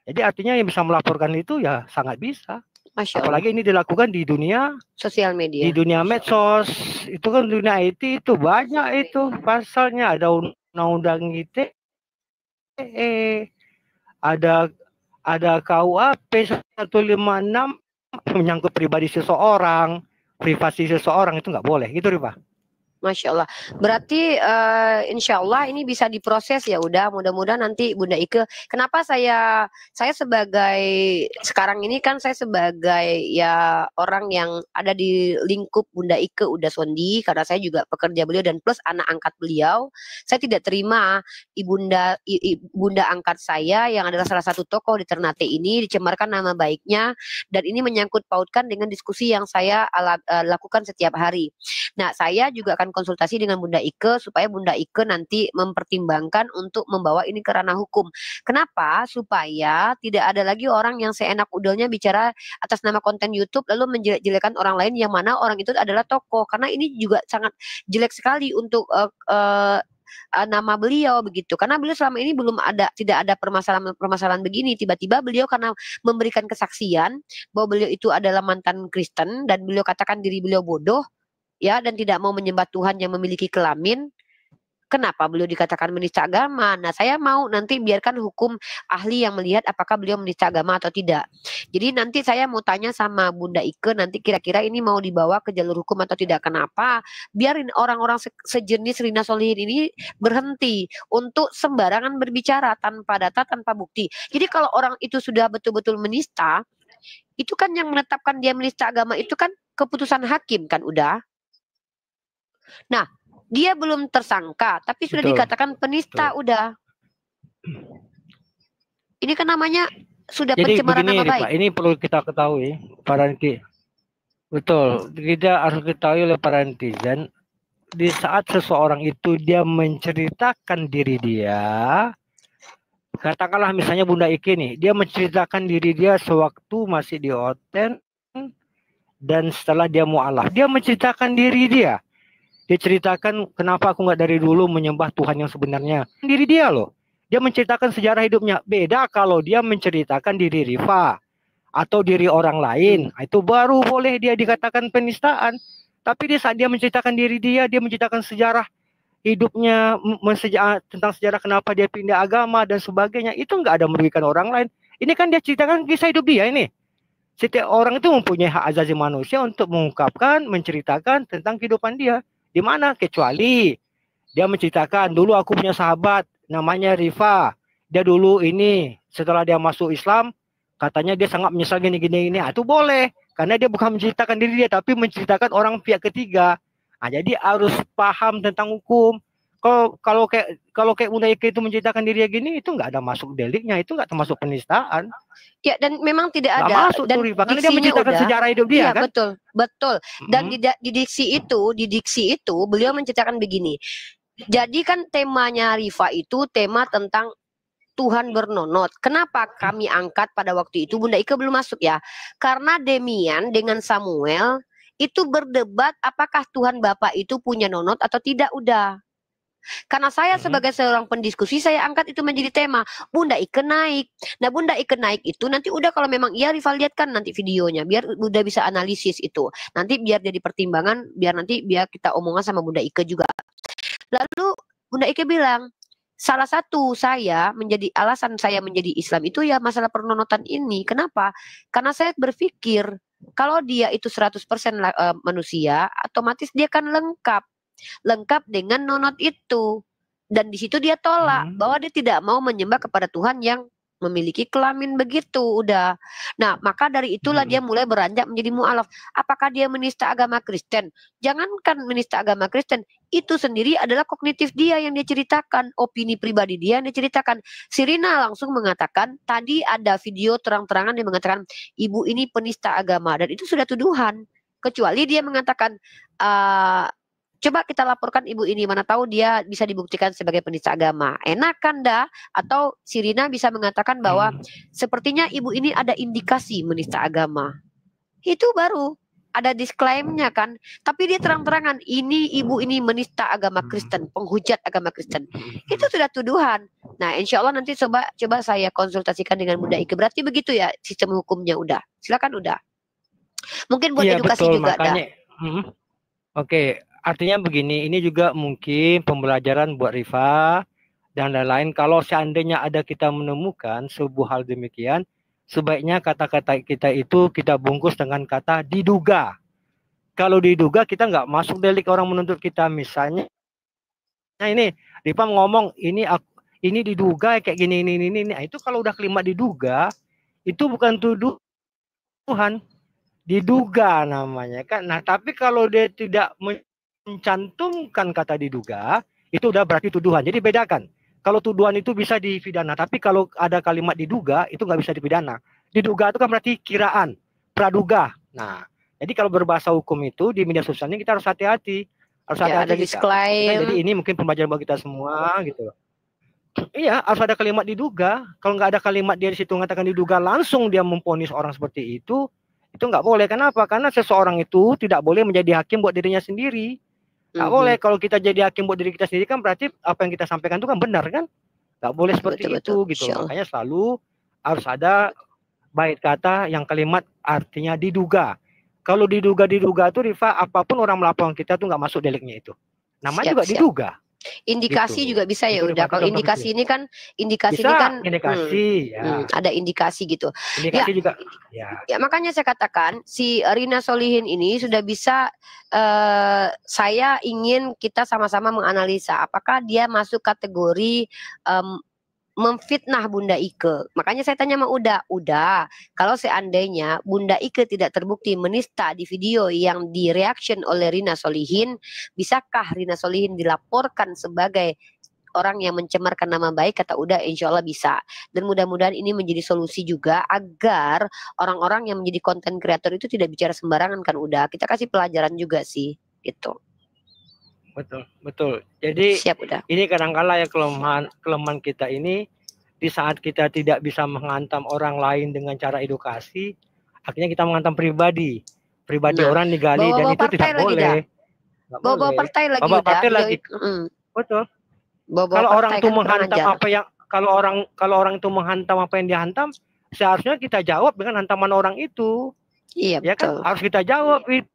Speaker 9: Jadi artinya yang bisa melaporkan itu ya sangat bisa.
Speaker 1: Masya Allah.
Speaker 9: Apalagi ini dilakukan di dunia
Speaker 1: sosial media.
Speaker 9: Di dunia medsos. Itu kan dunia IT itu banyak itu pasalnya. Ada undang-undang ITE, ada KUHP 156 menyangkut pribadi seseorang, privasi seseorang itu nggak boleh. Gitu Rifa.
Speaker 1: Masya Allah. Berarti insya Allah ini bisa diproses ya. Udah mudah-mudahan nanti Bunda Ike. Kenapa saya sebagai sekarang ini kan saya sebagai ya orang yang ada di lingkup Bunda Ike Uda Sondi, karena saya juga pekerja beliau dan plus anak angkat beliau. Saya tidak terima ibunda angkat saya yang adalah salah satu tokoh di Ternate ini dicemarkan nama baiknya, dan ini menyangkut pautkan dengan diskusi yang saya lakukan setiap hari. Nah, saya juga akan konsultasi dengan Bunda Ike supaya Bunda Ike nanti mempertimbangkan untuk membawa ini ke ranah hukum. Kenapa? Supaya tidak ada lagi orang yang seenak udelnya bicara atas nama konten YouTube lalu menjelek-jelekan orang lain yang mana orang itu adalah tokoh. Karena ini juga sangat jelek sekali untuk nama beliau begitu, karena beliau selama ini tidak ada permasalahan begini. Tiba-tiba beliau karena memberikan kesaksian bahwa beliau itu adalah mantan Kristen dan beliau katakan diri beliau bodoh ya, dan tidak mau menyembah Tuhan yang memiliki kelamin. Kenapa beliau dikatakan menista agama? Nah, saya mau nanti biarkan hukum ahli yang melihat apakah beliau menista agama atau tidak. Jadi nanti saya mau tanya sama Bunda Ike nanti kira-kira ini mau dibawa ke jalur hukum atau tidak. Kenapa? Biarin orang-orang sejenis Rina Solihin ini berhenti untuk sembarangan berbicara tanpa data, tanpa bukti. Jadi kalau orang itu sudah betul-betul menista, itu kan yang menetapkan dia menista agama itu kan keputusan hakim kan udah. Nah, dia belum tersangka, tapi sudah dikatakan penista, udah. Ini kan namanya sudah pencemaran nama baik.
Speaker 9: Ini perlu kita ketahui, para netizen. Betul, kita harus ketahui oleh para netizen, di saat seseorang itu dia menceritakan diri dia, katakanlah misalnya Bunda Ike nih, dia menceritakan diri dia sewaktu masih di hotel dan setelah dia mu'alaf, dia menceritakan diri dia. Dia ceritakan kenapa aku nggak dari dulu menyembah Tuhan yang sebenarnya. Diri dia loh. Dia menceritakan sejarah hidupnya. Beda kalau dia menceritakan diri Rifa atau diri orang lain. Itu baru boleh dia dikatakan penistaan. Tapi di saat dia menceritakan diri dia menceritakan sejarah hidupnya, tentang sejarah kenapa dia pindah agama dan sebagainya. Itu nggak ada merugikan orang lain. Ini kan dia ceritakan kisah hidup dia ini. Setiap orang itu mempunyai hak asasi manusia untuk mengungkapkan, menceritakan tentang kehidupan dia. Di mana kecuali dia menceritakan dulu aku punya sahabat namanya Rifa, dia dulu ini setelah dia masuk Islam katanya dia sangat menyesal gini-gini ini, itu boleh karena dia bukan menceritakan diri dia tapi menceritakan orang pihak ketiga. Jadi harus paham tentang hukum. Kalau kayak Bunda Ike itu menceritakan dirinya gini, itu nggak ada masuk deliknya, itu nggak termasuk penistaan.
Speaker 1: Ya, dan memang tidak
Speaker 9: nggak
Speaker 1: ada
Speaker 9: masuk
Speaker 1: dan
Speaker 9: tuh, karena dia menceritakan sejarah hidup dia,
Speaker 1: ya,
Speaker 9: kan?
Speaker 1: Betul. Dan di diksi itu beliau menceritakan begini. Jadi kan temanya Rifa itu tema tentang Tuhan bernonot. Kenapa kami angkat pada waktu itu? Bunda Ike belum masuk ya. Karena Demian dengan Samuel itu berdebat apakah Tuhan Bapa itu punya nonot atau tidak, udah. Karena saya sebagai seorang pendiskusi, saya angkat itu menjadi tema. Bunda Ike naik. Nah, Bunda Ike naik itu nanti udah kalau memang iya Rival lihatkan nanti videonya. Biar Bunda bisa analisis itu. Nanti biar jadi pertimbangan, biar kita omongan sama Bunda Ike juga. Lalu Bunda Ike bilang, salah satu alasan saya menjadi Islam itu ya masalah pernonotan ini. Kenapa? Karena saya berpikir, kalau dia itu 100% manusia, otomatis dia kan lengkap dengan nonot itu, dan di situ dia tolak bahwa dia tidak mau menyembah kepada Tuhan yang memiliki kelamin begitu, udah. Nah, maka dari itulah dia mulai beranjak menjadi mu'alaf. Apakah dia menista agama Kristen? Jangankan menista agama Kristen, itu sendiri adalah kognitif dia yang dia ceritakan, opini pribadi dia yang dia ceritakan. Si Rina langsung mengatakan, tadi ada video terang-terangan yang mengatakan ibu ini penista agama, dan itu sudah tuduhan. Kecuali dia mengatakan, coba kita laporkan ibu ini, mana tahu dia bisa dibuktikan sebagai penista agama. Enak kan dah? Atau si Rina bisa mengatakan bahwa sepertinya ibu ini ada indikasi menista agama. Itu baru ada disclaimer-nya kan. Tapi dia terang-terangan, ini ibu ini menista agama Kristen, penghujat agama Kristen. Itu sudah tuduhan. Nah, insya Allah nanti coba saya konsultasikan dengan Bunda Ike. Berarti begitu ya sistem hukumnya udah. Silakan udah. Mungkin buat edukasi betul, juga makanya, dah.
Speaker 9: Oke. Artinya begini, ini juga mungkin pembelajaran buat Rifa dan lain-lain. Kalau seandainya ada kita menemukan sebuah hal demikian, sebaiknya kata-kata kita itu kita bungkus dengan kata diduga. Kalau diduga kita nggak masuk delik orang menuntut kita. Misalnya, nah ini Rifa ngomong ini diduga kayak gini ini. Nah, itu kalau udah kalimat diduga, itu bukan tuduhan, diduga namanya kan. Nah, tapi kalau dia tidak mencantumkan kata diduga, itu udah berarti tuduhan. Jadi bedakan. Kalau tuduhan itu bisa dipidana, tapi kalau ada kalimat diduga, itu nggak bisa dipidana. Diduga itu kan berarti kiraan, praduga. Nah, jadi kalau berbahasa hukum itu di media sosial ini kita harus hati-hati. Harus hati-hati. Ada disclaimer. Jadi ini mungkin pembelajaran buat kita semua gitu. Iya, harus ada kalimat diduga. Kalau nggak ada kalimat dia di situ mengatakan diduga, langsung dia memvonis orang seperti itu nggak boleh. Kenapa? Karena seseorang itu tidak boleh menjadi hakim buat dirinya sendiri. Nggak boleh. Kalau kita jadi hakim buat diri kita sendiri kan berarti apa yang kita sampaikan itu kan benar kan? Nggak boleh seperti itu gitu. Makanya selalu harus ada bait kata yang kalimat artinya diduga. Kalau diduga itu Rifa, apapun orang melaporkan kita tuh nggak masuk deliknya itu. Namanya juga diduga.
Speaker 1: Indikasi gitu. Juga bisa ya udah. Kalau indikasi ini kan ada indikasi gitu. Indikasi ya, juga. Ya makanya saya katakan si Rina Solihin ini sudah bisa saya ingin kita sama-sama menganalisa apakah dia masuk kategori memfitnah Bunda Ike. Makanya saya tanya sama Uda, kalau seandainya Bunda Ike tidak terbukti menista di video yang di reaction oleh Rina Solihin, bisakah Rina Solihin dilaporkan sebagai orang yang mencemarkan nama baik? Kata Uda, insya Allah bisa. Dan mudah-mudahan ini menjadi solusi juga agar orang-orang yang menjadi konten kreator itu tidak bicara sembarangan kan Uda. Kita kasih pelajaran juga sih, gitu. Betul. Jadi ini kadang-kala ya kelemahan kita ini di saat kita tidak bisa menghantam orang lain dengan cara edukasi, akhirnya kita menghantam pribadi orang digali dan itu tidak boleh. Bawa partai lagi.
Speaker 9: Betul. Kalau orang itu menghantam kalau orang itu menghantam apa yang dihantam, seharusnya kita jawab dengan hantaman orang itu.
Speaker 1: Iya,
Speaker 9: ya betul. Kan harus kita jawab itu.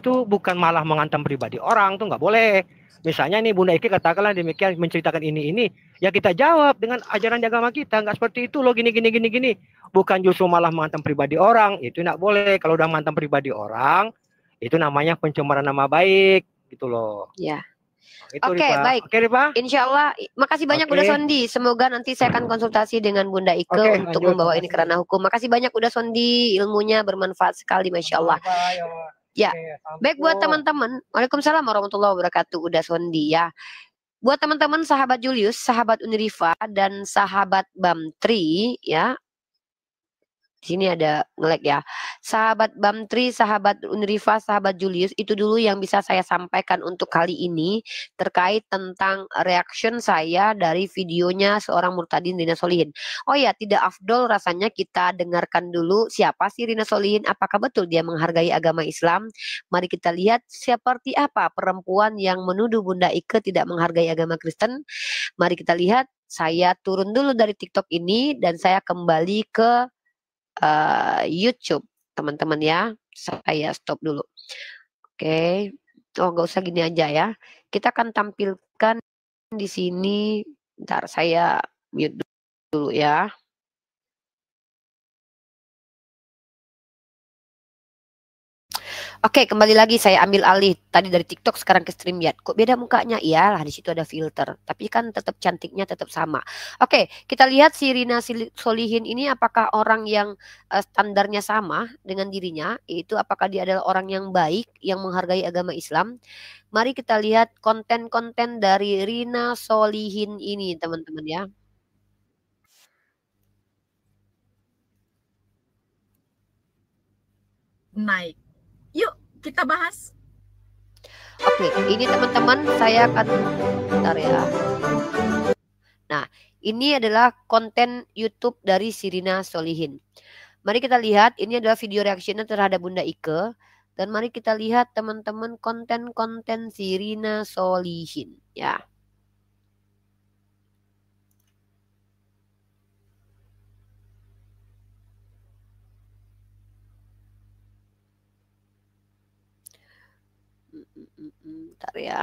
Speaker 9: Itu bukan malah menghantam pribadi orang, tuh nggak boleh. Misalnya nih Bunda Ike katakanlah demikian menceritakan ini, ya kita jawab dengan ajaran agama kita, nggak seperti itu loh gini. Bukan justru malah menghantam pribadi orang, itu nggak boleh. Kalau udah menghantam pribadi orang, itu namanya pencemaran nama baik, gitu loh.
Speaker 1: Ya. Oke, baik.
Speaker 9: Rifa?
Speaker 1: Insya Allah, makasih banyak Uda Sondi. Semoga nanti saya akan konsultasi dengan Bunda Ike untuk membawa ini ke ranah hukum. Makasih banyak Uda Sondi, ilmunya bermanfaat sekali, Masya Allah. Ya, baik buat teman-teman. Waalaikumsalam warahmatullahi wabarakatuh. Udah Sondi ya. Buat teman-teman sahabat Julius, sahabat Unirifa dan sahabat Bamtri ya. Di sini ada nge-lag ya. Sahabat Bamtri, sahabat Unirifa, sahabat Julius, itu dulu yang bisa saya sampaikan untuk kali ini terkait tentang reaction saya dari videonya seorang Murtadin Rina Solihin. Oh ya, tidak afdol rasanya kita dengarkan dulu siapa sih Rina Solihin, apakah betul dia menghargai agama Islam? Mari kita lihat seperti apa perempuan yang menuduh Bunda Ike tidak menghargai agama Kristen. Mari kita lihat, saya turun dulu dari TikTok ini dan saya kembali ke YouTube teman-teman ya. Saya stop dulu. Oke. Oh nggak usah gini aja ya. Kita akan tampilkan di sini. Bentar saya mute dulu ya. Oke, kembali lagi saya ambil alih tadi dari TikTok sekarang ke StreamYard. Kok beda mukanya? Iyalah, di situ ada filter, tapi kan tetap cantiknya tetap sama. Oke, kita lihat si Rina Solihin ini apakah orang yang standarnya sama dengan dirinya, yaitu apakah dia adalah orang yang baik, yang menghargai agama Islam. Mari kita lihat konten-konten dari Rina Solihin ini, teman-teman ya.
Speaker 10: Naik. Yuk kita bahas.
Speaker 1: Oke, ini teman-teman saya akan bentar ya. Nah, ini adalah konten YouTube dari Sirina Solihin. Mari kita lihat, ini adalah video reaksinya terhadap Bunda Ike. Dan mari kita lihat teman-teman konten-konten Sirina Solihin ya. Bentar ya.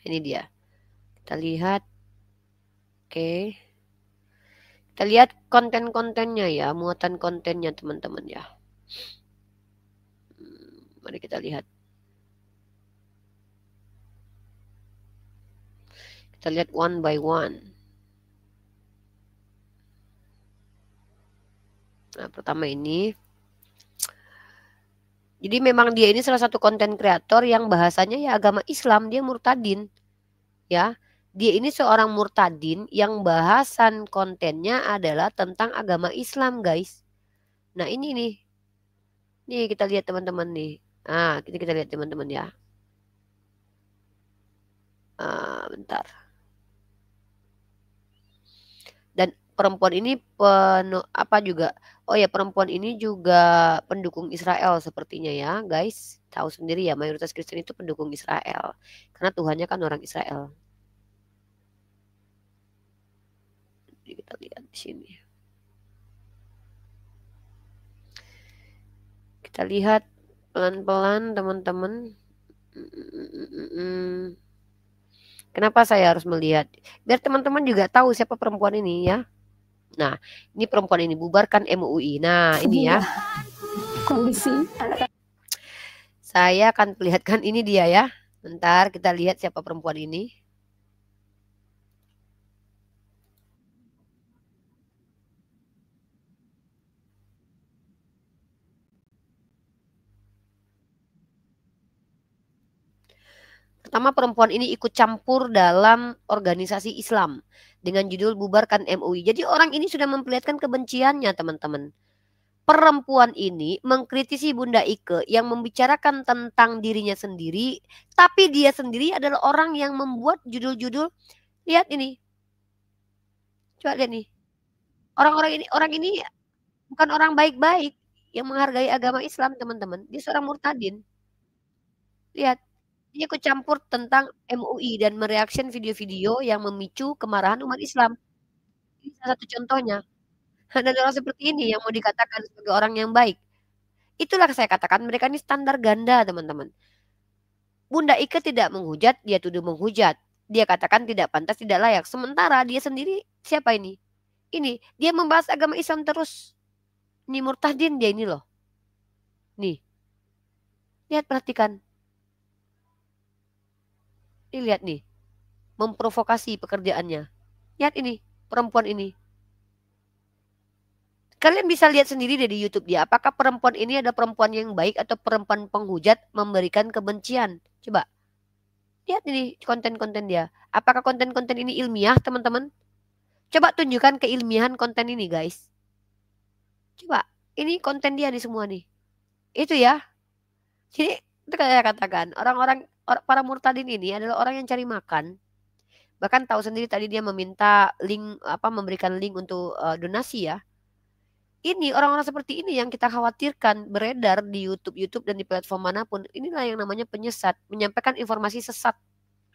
Speaker 1: Ini dia. Kita lihat. Oke. Kita lihat konten-kontennya ya, muatan kontennya teman-teman ya. Mari kita lihat. Kita lihat one by one. Nah, pertama ini. Jadi memang dia ini salah satu konten kreator yang bahasanya ya agama Islam, dia murtadin. Ya. Dia ini seorang murtadin yang bahasan kontennya adalah tentang agama Islam, guys. Nah, ini nih. Nih kita lihat teman-teman nih. Nah, kita lihat teman-teman ya. Bentar. Dan perempuan ini perempuan ini juga pendukung Israel sepertinya ya, guys. Tahu sendiri ya, mayoritas Kristen itu pendukung Israel. Karena Tuhannya kan orang Israel. Kita lihat di sini. Kita lihat pelan-pelan teman-teman. Kenapa saya harus melihat? Biar teman-teman juga tahu siapa perempuan ini ya. Nah, ini perempuan ini bubarkan MUI. Nah, ini ya.
Speaker 10: Kondisi.
Speaker 1: Saya akan perlihatkan ini dia ya. Bentar, kita lihat siapa perempuan ini. Pertama, perempuan ini ikut campur dalam organisasi Islam dengan judul bubarkan MUI. Jadi orang ini sudah memperlihatkan kebenciannya, teman-teman. Perempuan ini mengkritisi Bunda Ike yang membicarakan tentang dirinya sendiri, tapi dia sendiri adalah orang yang membuat judul-judul. Lihat ini. Coba lihat nih. Orang ini bukan orang baik-baik yang menghargai agama Islam, teman-teman. Dia seorang murtadin. Lihat. Dia ikut campur tentang MUI dan mereaction video-video yang memicu kemarahan umat Islam. Ini salah satu contohnya. Dan orang seperti ini yang mau dikatakan sebagai orang yang baik. Itulah saya katakan mereka ini standar ganda, teman-teman. Bunda Ike tidak menghujat, dia tuduh menghujat. Dia katakan tidak pantas, tidak layak. Sementara dia sendiri, siapa ini? Ini, dia membahas agama Islam terus. Ini murtadin dia ini loh. Nih. Lihat, perhatikan. Lihat nih, memprovokasi pekerjaannya. Lihat ini, perempuan ini. Kalian bisa lihat sendiri dari YouTube dia. Apakah perempuan ini ada perempuan yang baik atau perempuan penghujat memberikan kebencian? Coba. Lihat ini konten-konten dia. Apakah konten-konten ini ilmiah, teman-teman? Coba tunjukkan keilmiahan konten ini, guys. Coba. Ini konten dia nih semua nih. Itu ya. Jadi, itu kayak katakan, para murtadin ini adalah orang yang cari makan. Bahkan tahu sendiri tadi dia meminta link, memberikan link untuk donasi ya. Ini orang-orang seperti ini yang kita khawatirkan beredar di YouTube dan di platform manapun. Inilah yang namanya penyesat, menyampaikan informasi sesat,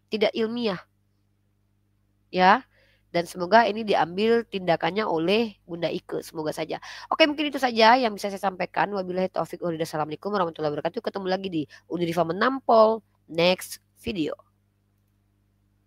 Speaker 1: tidak ilmiah. Ya. Dan semoga ini diambil tindakannya oleh Bunda Ike. Semoga saja. Oke, mungkin itu saja yang bisa saya sampaikan. Wabillahi taufiq wal hidayah. Assalamualaikum warahmatullahi wabarakatuh. Ketemu lagi di Unirifa Menampol next video.